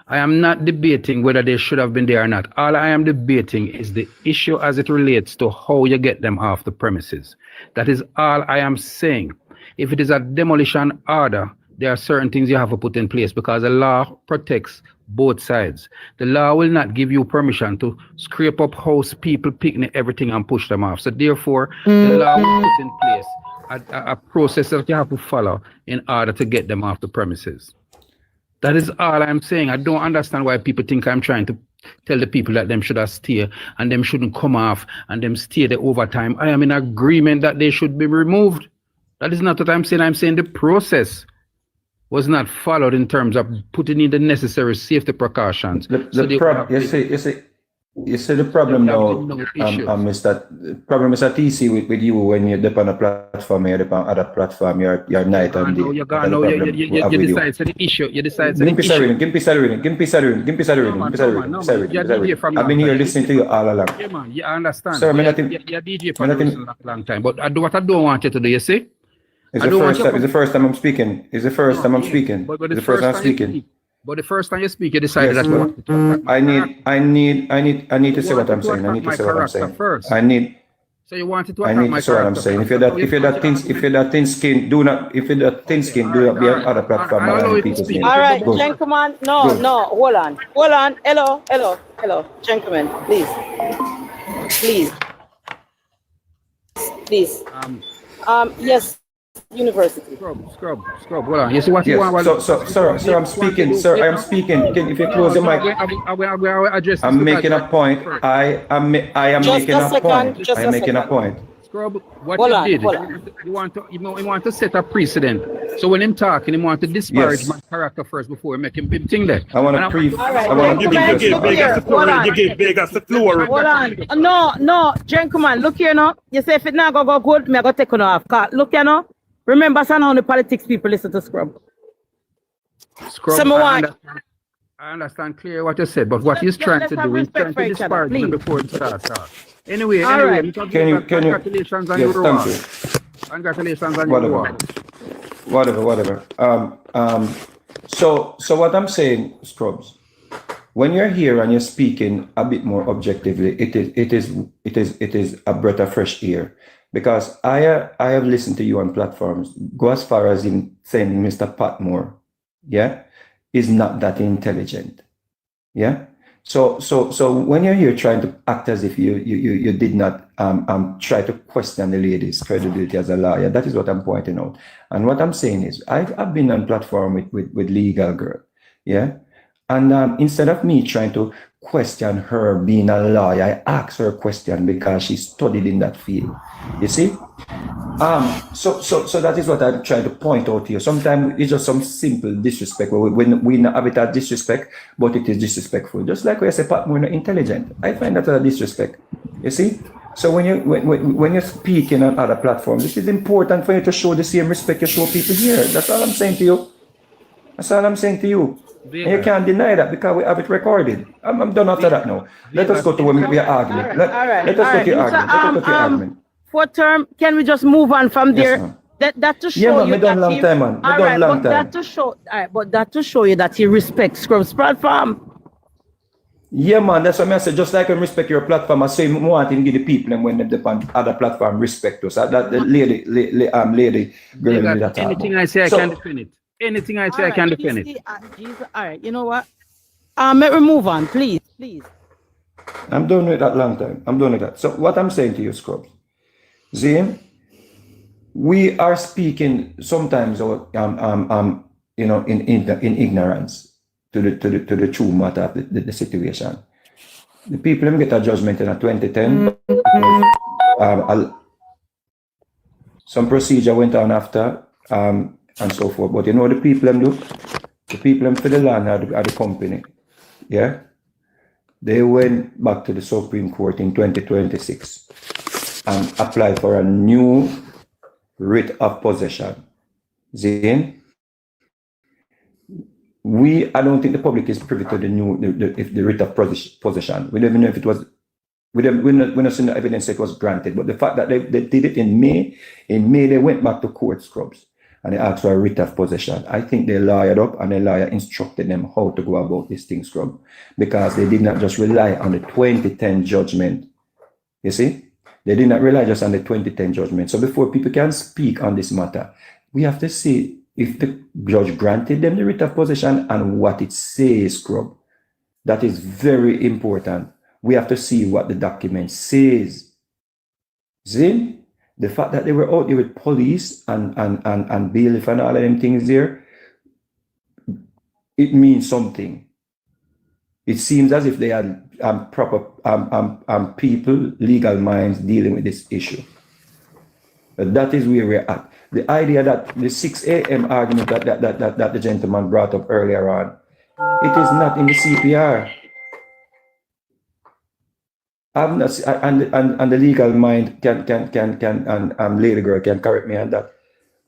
I am not debating whether they should have been there or not. All I am debating is the issue as it relates to how you get them off the premises. That is all I am saying. If it is a demolition order, there are certain things you have to put in place because the law protects both sides. The law will not give you permission to scrape up house, people, picnic, everything and push them off. So therefore, the law will put in place a process that you have to follow in order to get them off the premises. That is all I'm saying. I don't understand why people think I'm trying to tell the people that them should have stay and them shouldn't come off and them stay there over time. I am in agreement that they should be removed. That is not what I'm saying. I'm saying the process was not followed in terms of putting in the necessary safety precautions. You see the problem now, Mr. Problem is TC with you when you're up on a platform, you're up on other platform, you're night and day. You decide the issue. You decide the issue. Give me I've been here listening to you all along. Yeah, man. You understand. Sir, you're DJ for a long time. But what I don't want you to do, you see? It's the first time I'm speaking. It's the first time I'm speaking. But the first time I'm speaking. But the first time you speak, you decided that you want to I need to say what I'm saying. I need to say what I'm saying. First. So you wanted to I need to say what I'm saying. If you're that thin skin, do not be on other platform. All right, gentlemen. No, hold on. Hello, gentlemen, please. Yes. University. Scrub. Hold on. You see what you want? Sir, I'm speaking. If you close the mic, I'm making a point. I am making a point. Scrub, what you did, you want to set a precedent. So when him talking, he want to disparage my character first before he make him think that. I want to brief. You give Vegas the floor. Hold on. No, gentlemen, look here now. You say if it not go good, me I go take on off. Look here now. Remember, son, how the politics people listen to Scrub. I understand clear what you said, but what he's trying to do is trying to disparage me before it starts. Anyway, congratulations on your reward. Congratulations on your reward. Whatever. So what I'm saying, Scrubs, when you're here and you're speaking a bit more objectively, it is a breath of fresh air. Because I have listened to you on platforms go as far as in saying Mr. Patmore, is not that intelligent, So when you're here trying to act as if you did not try to question the lady's credibility as a lawyer, that is what I'm pointing out. And what I'm saying is I've been on platform with Legal Girl, and instead of me trying to question her being a lawyer, I asked her a question because she studied in that field. You see? So that is what I'm trying to point out here. Sometimes it's just some simple disrespect. We not have it as disrespect, but it is disrespectful. Just like we say, Pat, we're not intelligent. I find that a disrespect. You see? So when you're speaking on other platforms, it is important for you to show the same respect you show people here. That's all I'm saying to you. And you can't deny that because we have it recorded. I'm done after that now. Let us go to when we are arguing. Let us go to your argument. For term, can we just move on from there? That to show you that long time, man. That to show you that he respects Scrub's platform. Yeah, man, that's what I said. Just like I respect your platform, I say I want to give the people and when they on other platform respect us. That the lady girl that anything I say, I can defend it. Anything I say, I can defend it. All right, you know what? Let me move on, please. I'm done with that long time. I'm done with that. So what I'm saying to you, Scrubs, Zane, we are speaking sometimes, in ignorance to the true matter of the situation. The people them get a judgment in a 2010. Some procedure went on after and so forth. But you know the people them do? The people them for the land are the company. Yeah? They went back to the Supreme Court in 2026 and applied for a new writ of possession. Zane? I don't think the public is privy to the writ of possession. We don't even know if it was, we're not seeing the evidence that it was granted, but the fact that they did it in May they went back to court, Scrubs, and they asked for a writ of possession. I think they lawyered up and the lawyer instructed them how to go about this thing, Scrub, because they did not just rely on the 2010 judgment. You see? They did not rely just on the 2010 judgment. So before people can speak on this matter, we have to see if the judge granted them the writ of possession and what it says, Scrub. That is very important. We have to see what the document says. See? The fact that they were out there with police and bailiff and all of them things there, it means something. It seems as if they had proper people, legal minds dealing with this issue. But that is where we're at. The idea that the 6 a.m. argument that the gentleman brought up earlier on, it is not in the CPR. And the legal mind can lady girl can correct me on that.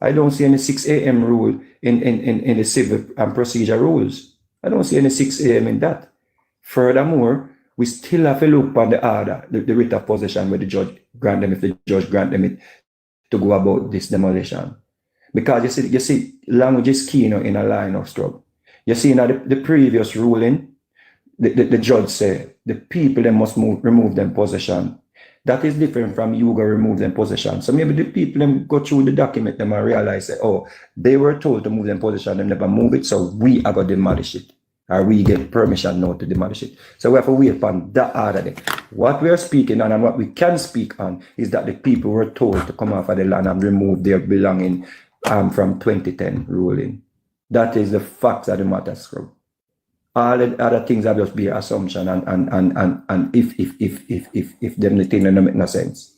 I don't see any 6 a.m. rule in the civil and procedure rules. I don't see any 6 a.m. in that. Furthermore, we still have to look on the order, the writ of possession where the judge grant them, if the judge grant them it, to go about this demolition. Because you see language is key in a line of struggle. You see now the previous ruling, the judge said the people they must remove them possession. That is different from you go remove them possession. So maybe the people them go through the document them and realize that, oh, they were told to move them possession, them never move it, so we are going to demolish it. Or we get permission now to demolish it. So we have to wait upon that order there. What we are speaking on and what we can speak on is that the people were told to come off of the land and remove their belonging from 2010 ruling. That is the facts of the matter, Scrub. All the other things are just be assumption and if them the thing don't make no sense.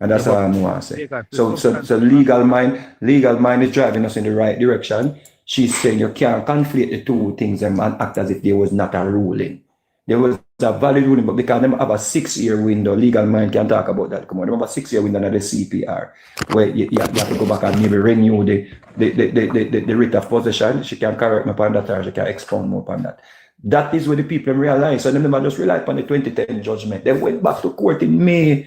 And that's all I'm going to say. So legal mind is driving us in the right direction. She's saying you can't conflate the two things and act as if there was not a ruling. There was a valid ruling, but because they have a 6-year window, legal mind can talk about that. Come on, they have a 6-year window under the CPR, where you have to go back and maybe renew the writ of possession. She can correct me upon that, or she can expound more upon that. That is what the people realize. So they never just rely upon the 2010 judgment. They went back to court in May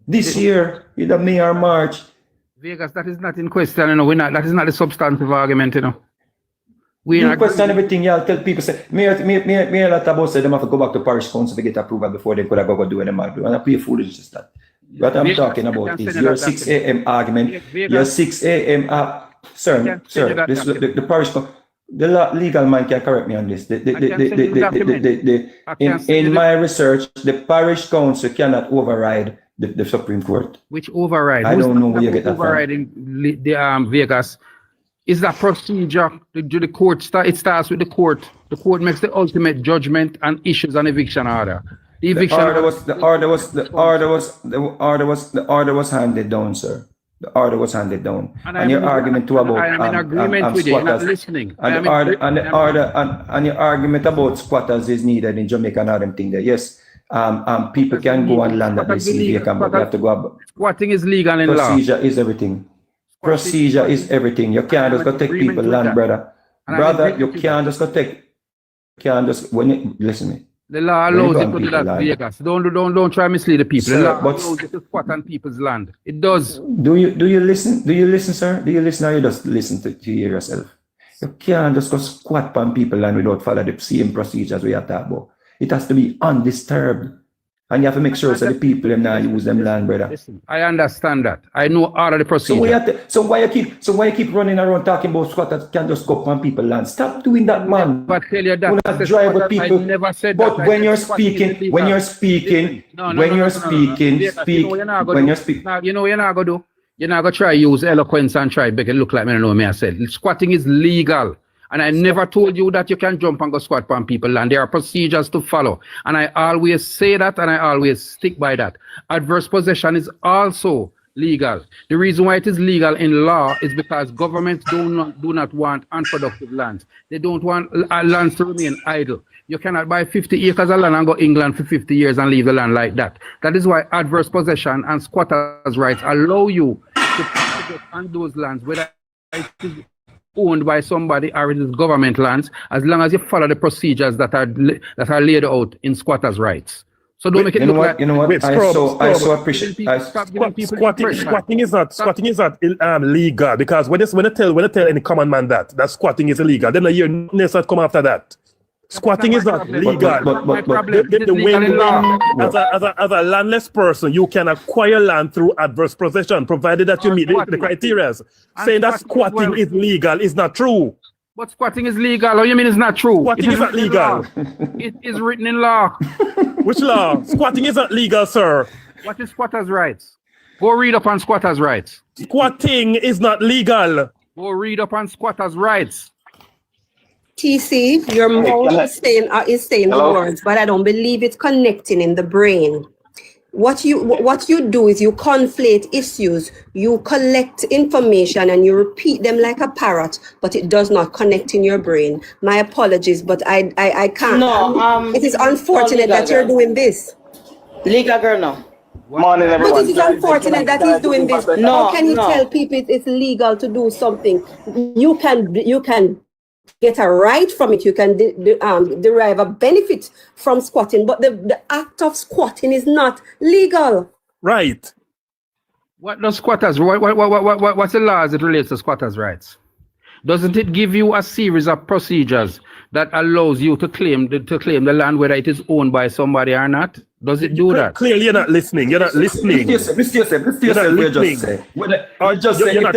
this year, either May or March. Vegas, that is not in question, you know. That is not the substantive argument, you know. We question everything. Y'all tell people say, me a lot about say them have to go back to parish council to get approval before they could have go do what they might do. And I play foolish is that. What I'm talking about is your 6 a.m. argument. Your 6 a.m. Sir, the parish the legal man can correct me on this. In my research, the parish council cannot override the Supreme Court. Which override? I don't know where you get that from. Overriding the Vegas is that procedure. The court it starts with the court. The court makes the ultimate judgment and issues an eviction order. The order was handed down, sir. The order was handed down. And your argument too about I am in agreement with you. You're not listening. And your argument about squatters is needed in Jamaica and all them thing there. Yes. People can go on land that they see vacant, but we have to go up. Squatting is legal in law. Procedure is everything. Procedure is everything. You can't just go take people land, brother. Brother, you can't just go take. When you listen to me. The law allows you to do that, Vegas. Don't try to mislead the people. Sir, the law allows you to squat on people's land. It does. Do you listen? Do you listen, sir? Do you listen, or you just listen to hear yourself? You can't just go squat on people's land without following the same procedures we are talking about. It has to be undisturbed. And you have to make sure that the people them not use them land, brother. Listen, I understand that. I know all of the procedures. So why you keep running around talking about squatters can just go on people's land? Stop doing that, man. But tell you that I never said but that. When you're speaking, you know you're not gonna do. You're not gonna try use eloquence and try make it look like me. I know me. I said squatting is legal. And I never told you that you can jump and go squat on people land. There are procedures to follow. And I always say that and I always stick by that. Adverse possession is also legal. The reason why it is legal in law is because governments do not want unproductive lands. They don't want lands to remain idle. You cannot buy 50 acres of land and go England for 50 years and leave the land like that. That is why adverse possession and squatters' rights allow you to get on those lands, whether it is owned by somebody or it is government lands, as long as you follow the procedures that are laid out in squatters' rights. So don't make it look like. You know what? Wait, I so appreciate. Squatting is not legal, because when you tell any common man that squatting is illegal, then a year next that come after that. Squatting is not legal. As a landless person, you can acquire land through adverse possession, provided that you meet the criteria. Saying that squatting is legal is not true. But squatting is legal. Or you mean it's not true? Squatting is not legal. It is written in law. Which law? Squatting is not legal, sir. What is squatters' rights? Go read up on squatters' rights. Squatting is not legal. Go read up on squatters' rights. TC, your mouth is saying the words, but I don't believe it's connecting in the brain. What you do is you conflate issues, you collect information and you repeat them like a parrot, but it does not connect in your brain. My apologies, but I can't. No, it is unfortunate that you're doing this. Legal girl, no. Morning, everyone. But it is unfortunate that he's doing this. How can you tell people it's legal to do something? You can get a right from it. You can derive a benefit from squatting, but the act of squatting is not legal. Right. What does squatters? What's the law as it relates to squatters' rights? Doesn't it give you a series of procedures that allows you to claim the land, whether it is owned by somebody or not? Does it do that? Clearly, you're not listening. You're not listening. Just say if the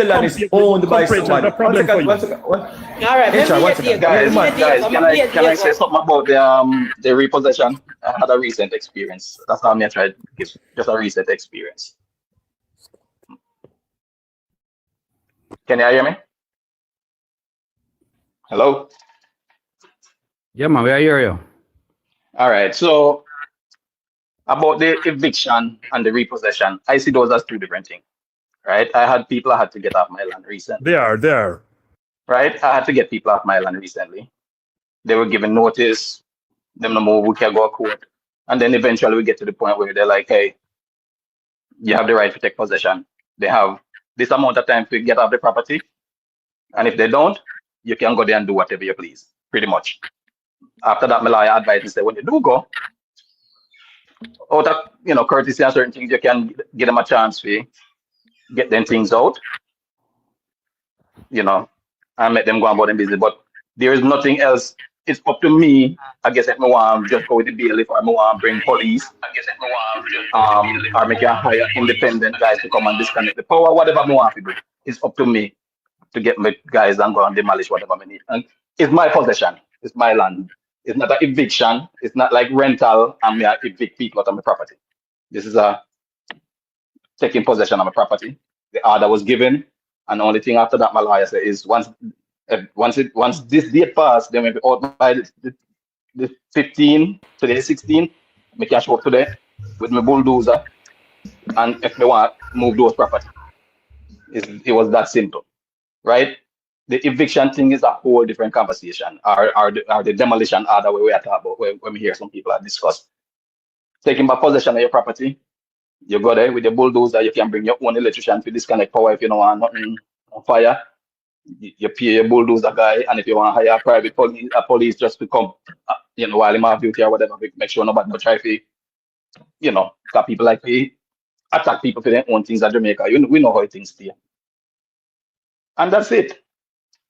land is owned by somebody. All right, guys, can I say something about the repossession? I had a recent experience. That's how I tried to give just a recent experience. Can you hear me? Hello? Yeah, man, we hear you. All right, so about the eviction and the repossession, I see those as two different things, right? I had people I had to get off my land recently. They are. Right? I had to get people off my land recently. They were given notice, them no more, we can go to court. And then eventually we get to the point where they're like, hey, you have the right to take possession. They have this amount of time to get off the property. And if they don't, you can go there and do whatever you please, pretty much. After that, my lawyer advised me, say, when you do go, out of courtesy and certain things, you can give them a chance to get them things out, and let them go about their business. But there is nothing else. It's up to me. I guess if I want to just go with the bailiff, or I want to bring police, or make a hire independent guys to come and disconnect the power, whatever I want to do. It's up to me to get my guys and go and demolish whatever I need. And it's my possession. It's my land. It's not an eviction. It's not like rental and I evict people out of my property. This is a taking possession of my property. The order was given, and the only thing after that my lawyer said is once this date passed, then we'll be out by the 15 to the 16. I can show up today with my bulldozer, and if I want to move those property, it was that simple, right? The eviction thing is a whole different conversation, or the demolition order where we are talking about, when we hear some people are discuss. Taking back possession of your property, you go there with the bulldozer, you can bring your own electrician to disconnect power if you don't want nothing on fire. You pay your bulldozer guy, and if you want to hire a private police just to come, while him have duty or whatever, make sure nobody no try to, because people like to attack people for their own things at Jamaica. We know how things stay. And that's it.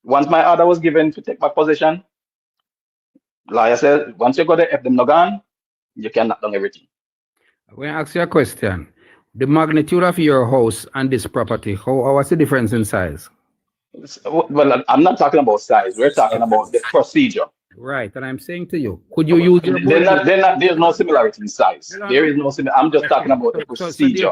Once my order was given to take back possession, lawyer said, once you go there, if them no gone, you can knock down everything. I'm going to ask you a question. The magnitude of your house and this property, what's the difference in size? Well, I'm not talking about size. We're talking about the procedure. Right, and I'm saying to you, could you use your there's no similarity in size. There is no similarity. I'm just talking about the procedure.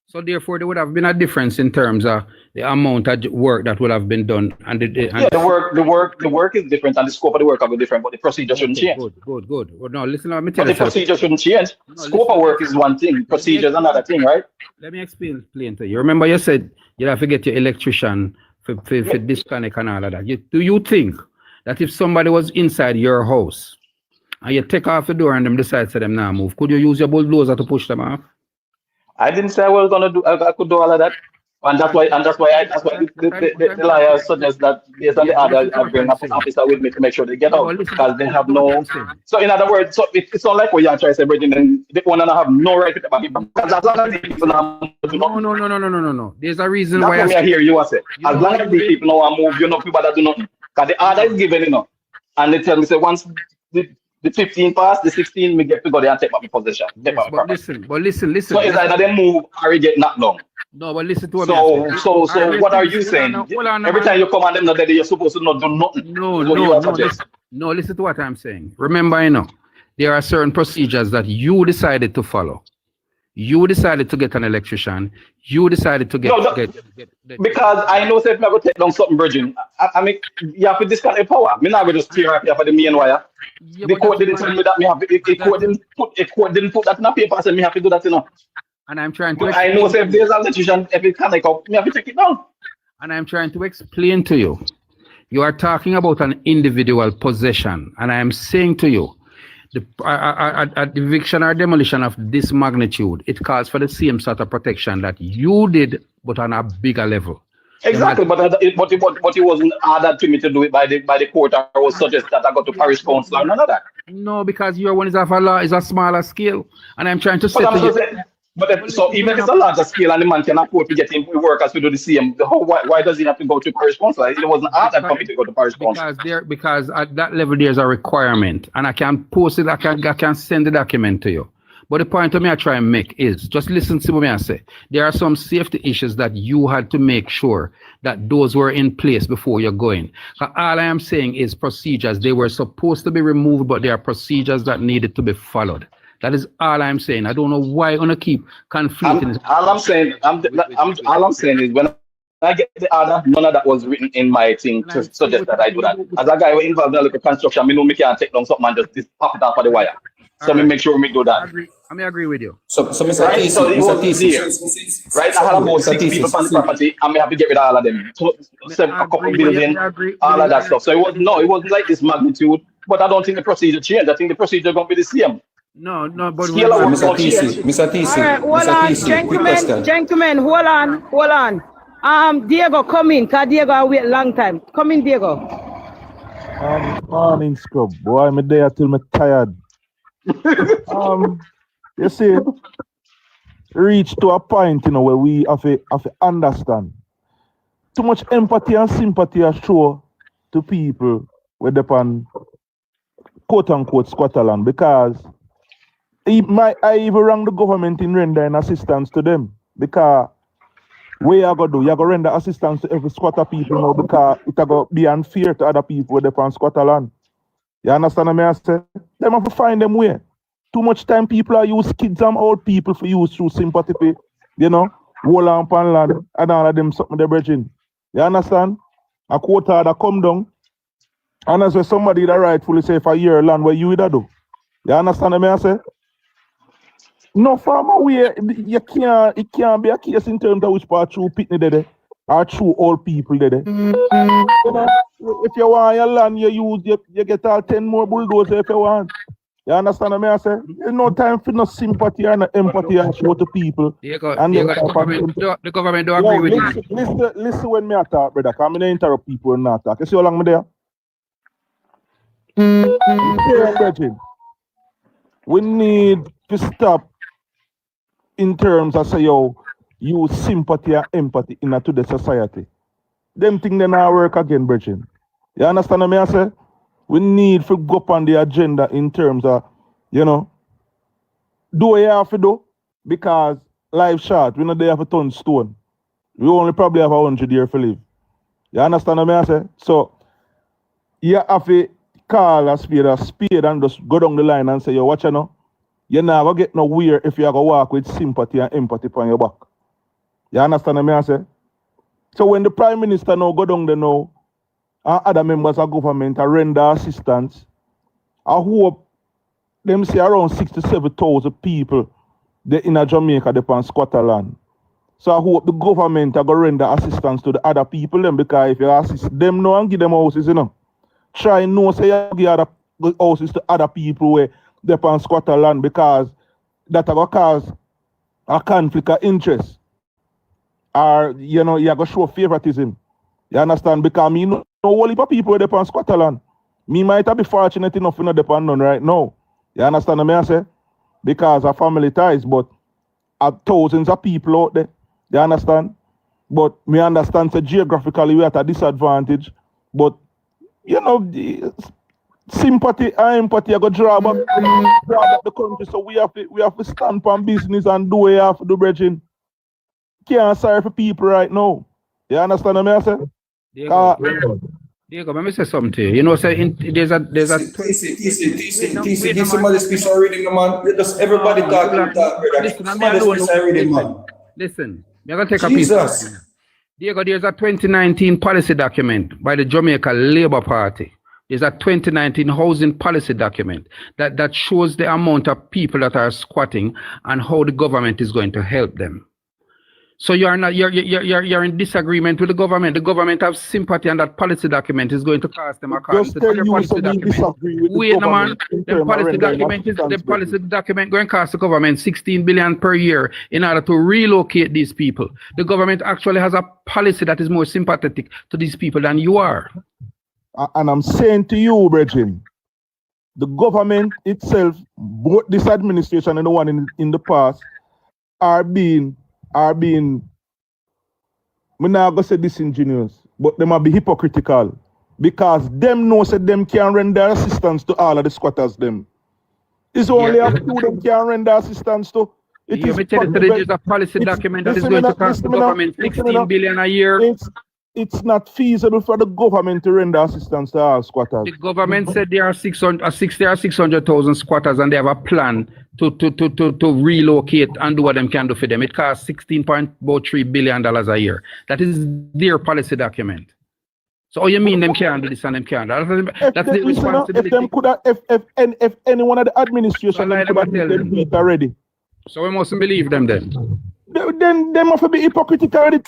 So therefore, there would have been a difference in terms of the amount of work that would have been done, and the work is different, and the scope of the work will be different, but the procedure shouldn't change. Good. Well, no, listen, let me But tell you. the procedure shouldn't change. Scope of work is one thing, procedure is another thing, right? Let me explain to you. Remember, you said you have to get your electrician for disconnect and all of that. Do you think that if somebody was inside your house and you take off the door and them decide to them now move, could you use your bulldozer to push them off? I didn't say I was gonna do. I could do all of that, and that's why the lawyer suggests that based on the order, I bring up an officer with me to make sure they get out because they have no. So in other words, so it's not like what you're trying to say, Bridget, and the owner have no right to take back people because as long as the people now No. There's a reason that's why I hear you say. As long as these people now move, you know, people that do nothing because the order is given, you know, and they tell me say once the 15 pass, the 16, me get to go there and take my possession. But listen. So it's either they move or you get knocked down. No, but listen to what So what are you saying? Every time you come on them, now that you're supposed to not do nothing. No, listen to what I'm saying. Remember, you know, there are certain procedures that you decided to follow. You decided to get an electrician. You decided to get because I know if I'm going to take down something, Virgin. I mean, you have to disconnect the power. I'm not going to just tear up here for the main wire. The court didn't tell me that me have the court didn't put that in a paper, so me have to do that, you know. And I'm trying to. But I know if there's an electrician, if it connect up, me have to take it down. And I'm trying to explain to you. You are talking about an individual possession, and I am saying to you, the eviction or demolition of this magnitude, it calls for the same sort of protection that you did, but on a bigger level. Exactly, but it wasn't ordered to me to do it by the court, or was suggested that I go to parish council or none of that. No, because your one is of a law is a smaller scale, and I'm trying to say to you. So even if it's a larger scale and the man can afford to get him workers to do the same, why does he have to go to parish council? It wasn't ordered for me to go to parish council. Because at that level there's a requirement, and I can post it. I can send the document to you. But the point of me I try and make is just listen to what I say. There are some safety issues that you had to make sure that those were in place before you're going. All I am saying is procedures. They were supposed to be removed, but there are procedures that needed to be followed. That is all I'm saying. I don't know why I'm gonna keep conflicting. All I'm saying is when I get the order, none of that was written in my thing to suggest that I do that. As a guy who involved in a little construction, I know me can't take down something and just pop it off of the wire. So me make sure me do that. I agree with you. So Mr. Right? So it was there. Right? I had about 6 people on the property and me have to get rid of all of them. So, a couple buildings, all of that stuff. So it wasn't like this magnitude, but I don't think the procedure changed. I think the procedure gonna be the same. No, but Mr. TC. All right, gentlemen, hold on. Diego, come in, cause Diego I wait a long time. Come in, Diego. Morning, scrub. Boy, I'm there till me tired. You see, reach to a point, you know, where we have to understand. Too much empathy and sympathy are shown to people with the pan quote unquote squatterland, because I even rang the government in rendering assistance to them, because what you gonna do? You gonna render assistance to every squatter people now, because it gonna be unfair to other people with the pan squatterland. You understand what I say? Them have to find them way. Too much time people are use kids and old people for use through sympathy, you know, hold on pan land and all of them something they're bridging. You understand? A quota that come down, and as well somebody that rightfully say for a year land where you would do. You understand what I say? No farmer way, it can't be a case in terms of which part true pitney there or true old people there. You know, if you want your land, you get all 10 more bulldozers if you want. You understand what I say? There's no time for no sympathy and no empathy and show to people. The government don't agree with you. Listen when me talk, brother, because I don't interrupt people when I talk. You see how long I'm there? We need to stop in terms of say, use sympathy and empathy in today's society. Them things they not work again, brethren. You understand what I say? We need to go up on the agenda in terms of, you know, do what you have to do, because life short, we not there for ton stone. We only probably have 100 years to live. You understand what I say? So, you have to call a spade and just go down the line and say, yo, watch you know, you're never get nowhere if you have to walk with sympathy and empathy on your back. You understand what I say? So when the Prime Minister now go down there now, and other members of government are render assistance, I hope them say around 67,000 people they in a Jamaica upon squatter land. So I hope the government are going to render assistance to the other people them, because if you assist them now and give them houses, try no say you give other houses to other people where they upon squatter land, because that will cause a conflict of interest. Or you're going to show favoritism. You understand? Because me know all the people where they upon squatter land. Me might be fortunate enough to not depend on right now. You understand what I say? Because of family ties, but thousands of people out there. You understand? But me understand that geographically we are at a disadvantage. But the sympathy and empathy are going to draw back the country. So we have to stand on business and do what we have to do, brethren. Can't sorry for people right now. You understand what I say? Diego, let me say something to you. You know, say there's a TC, give somebody space of reading, man. Just everybody talking, brother. Somebody space of reading, man. Listen, you're gonna take a piece. Diego, there's a 2019 policy document by the Jamaica Labour Party. There's a 2019 housing policy document that shows the amount of people that are squatting and how the government is going to help them. So you're in disagreement with the government. The government have sympathy, and that policy document is going to cost them according to the policy document. Wait, no man, the policy document going to cost the government 16 billion per year in order to relocate these people. The government actually has a policy that is more sympathetic to these people than you are. And I'm saying to you, brethren, the government itself, both this administration and the one in the past, are being I'm not gonna say disingenuous, but they might be hypocritical, because them know that them can render assistance to all of the squatters them. It's only a few them can render assistance to. There's a policy document that is going to cost the government 16 billion a year. It's not feasible for the government to render assistance to all squatters. The government said there are 600,000 squatters, and they have a plan to relocate and do what them can do for them. It costs $16.3 billion a year. That is their policy document. So you mean them can't do this and them can't? That's the responsibility. If any one of the administration could have them do it already. So we mustn't believe them then. Then they must be hypocritical already.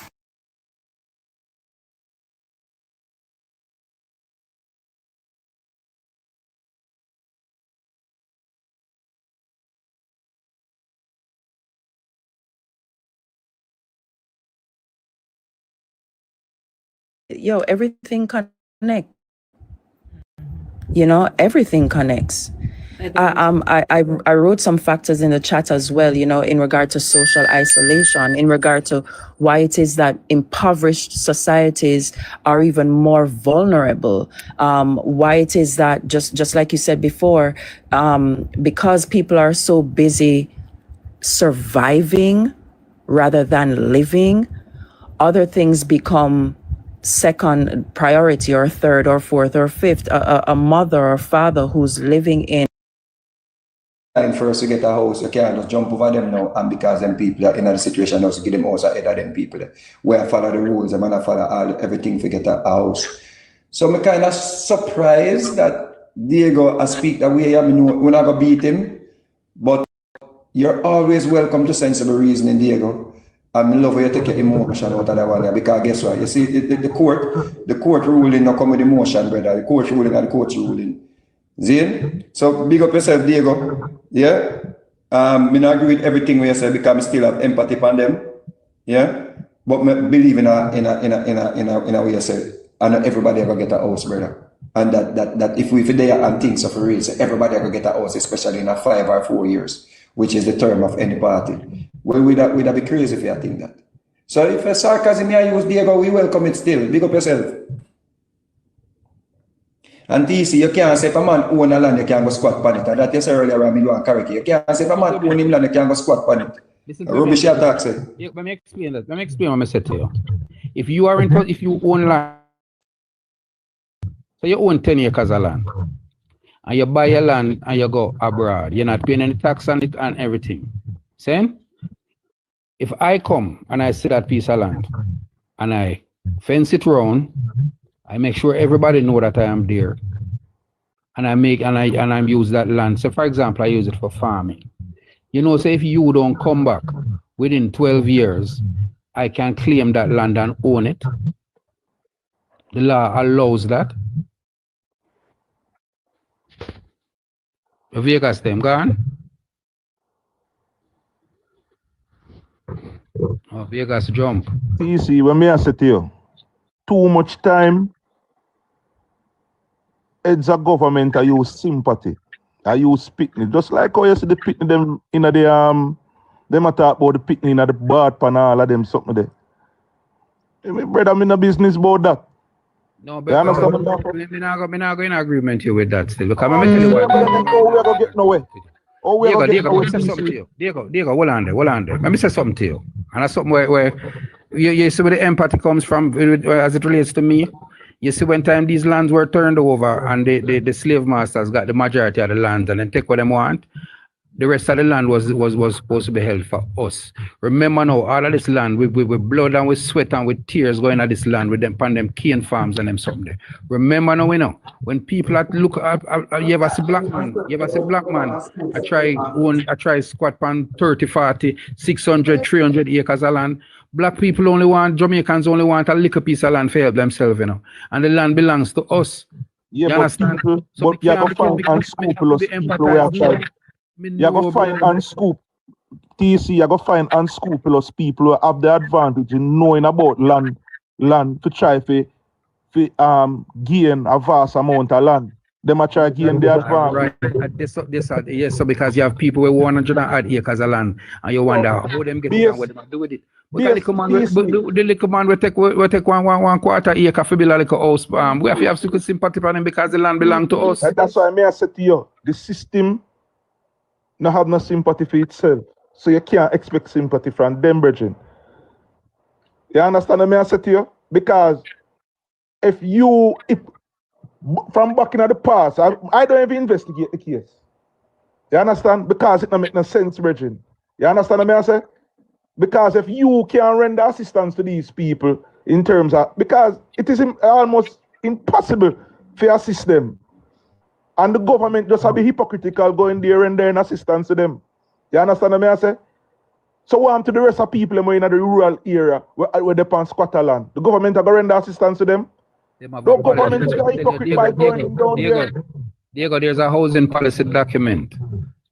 Yo, everything connects. Everything connects. I wrote some factors in the chat as well, in regard to social isolation, in regard to why it is that impoverished societies are even more vulnerable, why it is that, just like you said before, because people are so busy surviving rather than living, other things become second priority or third or fourth or fifth. A mother or father who's living in time for us to get a house, you can't just jump over them now, and because them people are in a situation now to give them house ahead of them people. Where I follow the rules, I'm gonna follow everything to get a house. So I'm kind of surprised that Diego speak that way. I mean, we're not gonna beat him, but you're always welcome to sensible reasoning, Diego. I love how you take your emotion out of that one, because guess what? You see, the court ruling not come with emotion, brother. The court ruling and the court ruling. See? So big up yourself, Diego. Yeah? Me not agree with everything we say because I still have empathy for them. Yeah? But me believe in a way you say, and everybody ever get a house, brother. And that if we there and things of real, so everybody ever get a house, especially in a 5 or 4 years, which is the term of any party. Well, we'd be crazy if you think that. So if a sarcasm here use Diego, we welcome it still. Big up yourself. And TC, you can't say if a man own a land, you can't go squat on it. And that you said earlier, I mean, you can't say if a man own him land, you can't go squat on it. Rubbish your tax. Let me explain that. Let me explain what I said to you. If you own land, so you own 10 acres of land, and you buy your land and you go abroad, you're not paying any tax on it and everything. Same? If I come and I see that piece of land and I fence it round, I make sure everybody know that I am there, and I use that land. So for example, I use it for farming. You know, say if you don't come back within 12 years, I can claim that land and own it. The law allows that. Vegas them gone. Oh, Vegas jump. TC, when me I say to you, too much time, it's a government I use sympathy. I use picnic. Just like how you see the picnic them in the them a talk about the picnic in the bad pan all of them something there. Hey, my brother, I'm in a business about that. No, but I'm not going to agreement here with that still. Because I'm tell you what. Oh, we're going to get nowhere. Oh, we're going to get nowhere. Let me say something to you. Diego, hold on there. Let me say something to you. And that's something where you see where the empathy comes from as it relates to me. You see, when time these lands were turned over and the slave masters got the majority of the land and then take what they want, the rest of the land was supposed to be held for us. Remember now, all of this land with blood and with sweat and with tears going at this land with them pan them cane farms and them something there. Remember now, when people look at you ever see black man, I try squat pan 30, 40, 600, 300 acres of land. Black people only want, Jamaicans only want a little piece of land for help themselves, and the land belongs to us. Yeah, you understand? People, so but you have to find unscrupulous people where outside. You have to find TC, you have to find unscrupulous people who have the advantage in knowing about land to try to gain a vast amount of land. They might try to gain the advantage. Right. Yes, so because you have people with 100 acres of land and you wonder how them get it and what they do with it. But the little man will take one quarter acre for build a little house. We have to have some sympathy for them because the land belongs to us. And that's why I say to you, the system not have no sympathy for itself. So you can't expect sympathy from them, brethren. You understand what I say to you? Because if from back in the past, I don't even investigate the case. You understand? Because it don't make no sense, brethren. You understand what I say? Because if you can render assistance to these people in terms of, because it is almost impossible to assist them. And the government just have be hypocritical going there and there in assistance to them. You understand what I say? So what happened to the rest of people in the rural area where they pan squatter land? The government are going to render assistance to them? The government is hypocrite by going down there. Diego, there's a housing policy document.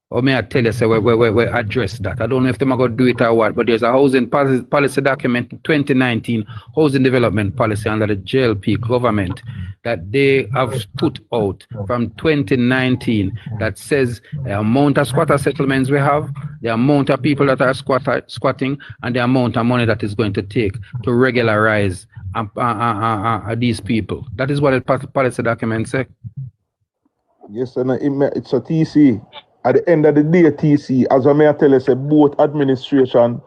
Or may I tell you, say, we address that. I don't know if they're going to do it or what, but there's a housing policy document, 2019 housing development policy under the JLP government that they have put out from 2019 that says the amount of squatter settlements we have, the amount of people that are squatting, and the amount of money that is going to take to regularize these people. That is what the policy document says. Yes, and it's a TC. At the end of the day, TC, as I may tell you, say both administration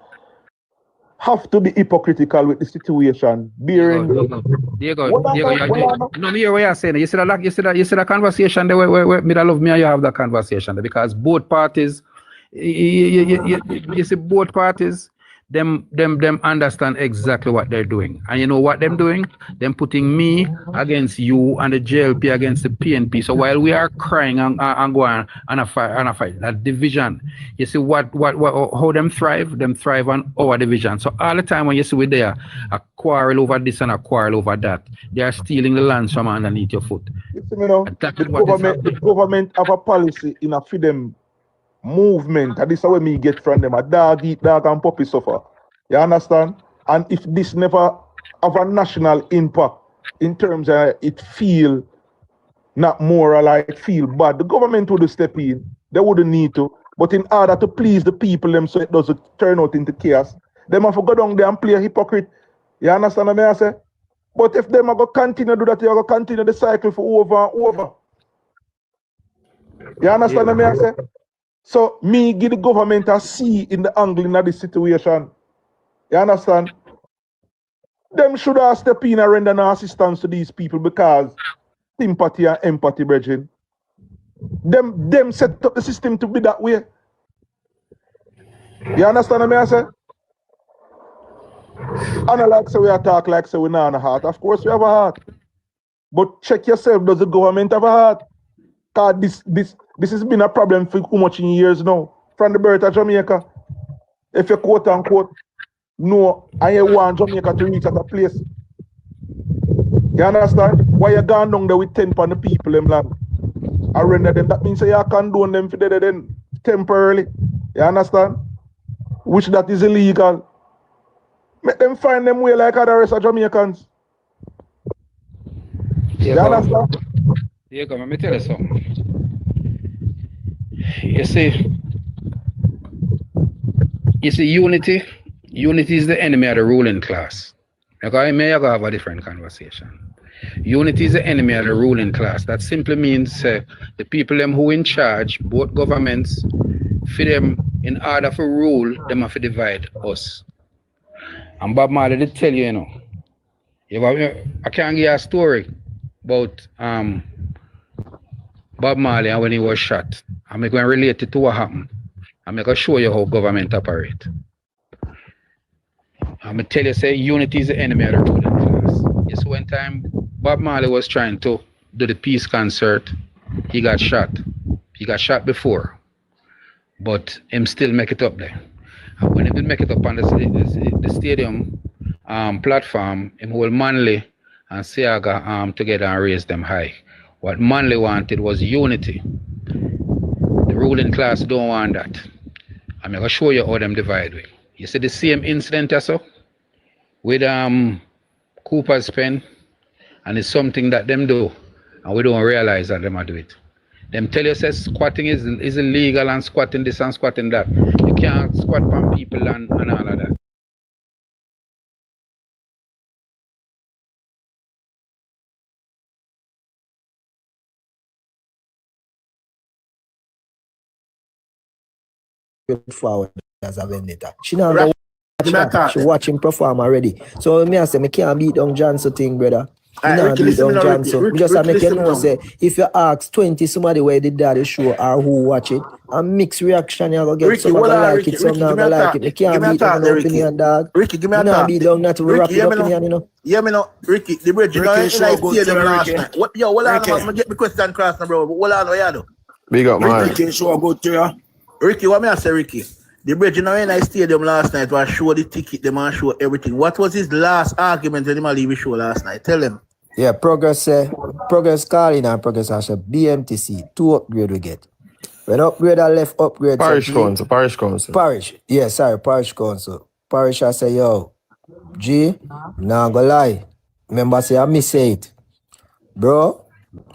have to be hypocritical with the situation. Diego, no, me hear what you're saying. You see that conversation there where me love me and you have that conversation there, because both parties, you see both parties, them understand exactly what they're doing. And you know what them doing? Them putting me against you and the JLP against the PNP. So while we are crying and going and a fight, that division, you see how them thrive on our division. So all the time when you see we there, a quarrel over this and a quarrel over that, they are stealing the lands from underneath your foot. You see, the government have a policy in a freedom movement, and this is what me get from them. A dog eat dog and puppy suffer. You understand? And if this never have a national impact in terms of it feel not moral or it feel bad, the government would step in. They wouldn't need to. But in order to please the people them so it doesn't turn out into chaos, them have to go down there and play a hypocrite. You understand what I say? But if them are going to continue to do that, they are going to continue the cycle for over and over. You understand what I say? So me give the government a see in the angle in this situation. You understand? Them should have stepped in and render no assistance to these people because sympathy and empathy, brethren. Them set up the system to be that way. You understand what I say? And I like so we talk like so we not on a heart. Of course we have a heart. But check yourself, does the government have a heart? Cause this has been a problem for too much in years now. From the birth of Jamaica. If you quote unquote no, and you want Jamaica to reach at a place. You understand? Why you gone down there with 10 on the people them land? I render them. That means you condone them for then temporarily. You understand? Which that is illegal. Make them find them way like other rest of Jamaicans. Yeah, you understand? Yeah, come on, let me tell you something. You see, unity is the enemy of the ruling class. Like I may have a different conversation. Unity is the enemy of the ruling class. That simply means the people them who in charge, both governments, for them, in order for rule, them have to divide us. And Bob Marley did tell you, I can't give you a story about Bob Marley and when he was shot. I'm going to relate it to what happened. I'm going to show you how government operate. I'm going to tell you, say, unity is the enemy of the ruling class. Yes, one time Bob Marley was trying to do the peace concert, he got shot. He got shot before, but him still make it up there. And when he did make it up on the stadium platform, him hold Manley and Siaga together and raise them high. What Manley wanted was unity. The ruling class don't want that. I'm going to show you how them divide way. You see the same incident also with Cooper's pen, and it's something that them do, and we don't realize that them do it. Them tell you say squatting is illegal and squatting this and squatting that. You can't squat on people and all of that. Forward as a vendetta. She not go watch that. She watch him perform already. So me I say me can't beat down Johnson thing, brother. Me not beat down Johnson. Just I make you know say if you ask 20 somebody where did that show or who watch it and mix reaction, you go get some like it, some not like it. Me can't beat down no opinion, dog. Ricky, give me a talk. Beat down not to rap your opinion, you know. Yeah, me know. Ricky, the bridge, you know, I see them last night. What, yo, what on, I get the question cross now, bro. What on, what you do? Big up, man. Ricky, show good to you. Ricky, what me I say, Ricky? The bridge, you know, in I stadium last night was show the ticket, them and show everything. What was his last argument when he leave the show last night? Tell him. Yeah, Progress calling and Progress I said BMTC, 2 upgrade we get. When upgrade I left upgrade. Parish Council. Parish. Yeah, sorry, Parish Council. Parish I say, yo, G, nah go lie. Remember say I miss it. Bro,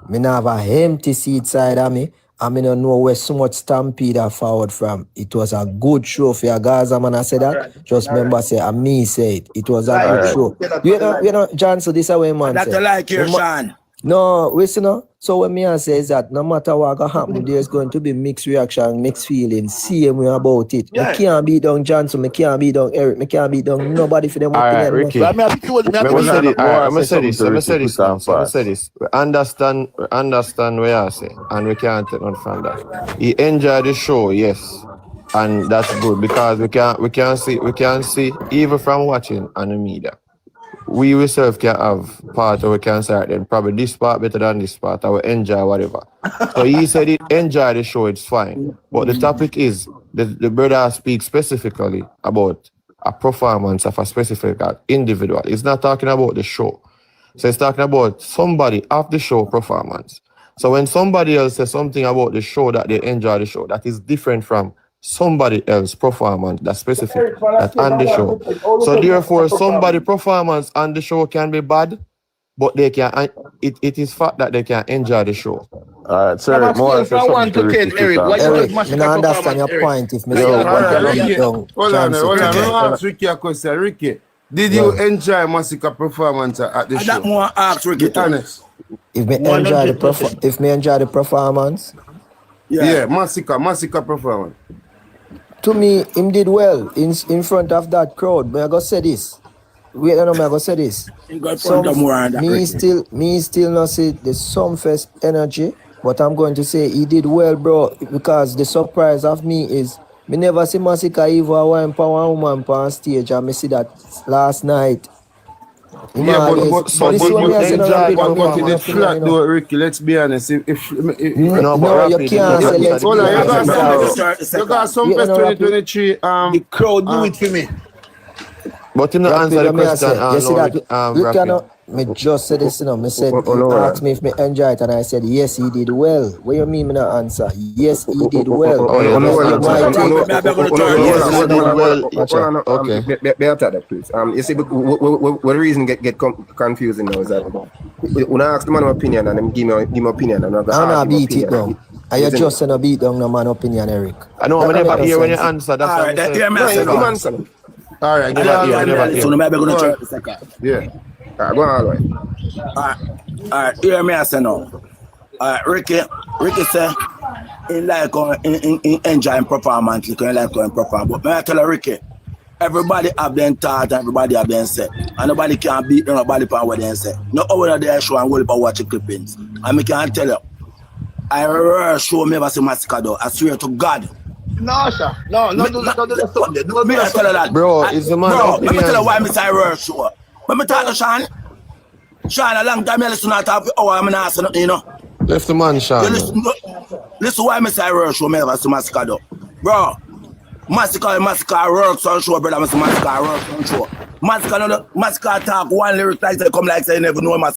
me now have a empty seat side of me. I mean, don't know where so much stampede I forward from. It was a good show for your Gaza, man. I said that. Right. Just remember, say, I me say it was a good show. You know, John, so this is what man say. That's like your son. No, listen, no. So what me I say is that no matter what going to happen, there's going to be mixed reaction, mixed feelings, same way about it. Yeah. I can't beat down Johnson, I can't beat down Eric, I can't beat down nobody for them. All right, Ricky. Let me say this. We understand what I say, and we can't take none from that. He enjoyed the show, yes. And that's good because we can see even from watching on the media. We ourselves can have part or we can say then probably this part better than this part or we enjoy whatever. So he said it enjoy the show, it's fine. But the topic is the brother speaks specifically about a performance of a specific individual. It's not talking about the show. So it's talking about somebody of the show performance. So when somebody else says something about the show that they enjoy the show, that is different from somebody else performance that's specific that's on the show. So therefore somebody performance on the show can be bad, but they can it is fact that they can enjoy the show. Alright, sir. More from 1 to 10, Eric. What you understand your point if me hold on, ask Ricky a question. Ricky, did you enjoy Massacre performance at the show? That more ask Ricky. Be honest. If me enjoy the performance. Yeah, Massacre performance. To me, him did well in front of that crowd. But I go say this. Wait, I go say this. Me still not see the Sumfest energy, but I'm going to say he did well, bro. Because the surprise of me is Me never see Massacre Eva one woman on stage, and me see that last night. Yeah, but it's flat though, Ricky. Let's be honest. If no, you can't say let's be honest. You got some best 2023. The crowd do it for me. But you not answer the question. You see that? Look at me just said this, me said, he asked me if me enjoy it, and I said, yes, he did well. What you mean me not answer? Yes, he did well. Okay. Be after that, please. You see, what the reason get confusing now is that when I ask the man opinion and him give me opinion, I'm not beat it down. I just saying a beat down no man opinion, Eric. I know, I never hear when you answer. That's what I'm saying. All right, yeah. Go on, all right. Hear me, I say no. Ricky say, in enjoying performance, you can like going perform. But may I tell you, Ricky, everybody have been taught, everybody have been said, and nobody can beat nobody for what they say. No over there show and go for watching clippings. And me can tell you, I rare show me ever see Massacre though. I swear to God. No, sir. No, me I tell you that. Bro, it's the man. Bro, let me tell you why me say rare show. When me talk to Sean, a long time I listen to that, I'm not asking nothing, you know. Left the man, Sean. Listen why I say rare show me ever see Massacre though. Bro, Massacre works on show, brother. Massacre works on show. Massacre talk one lyric like they come like say you never know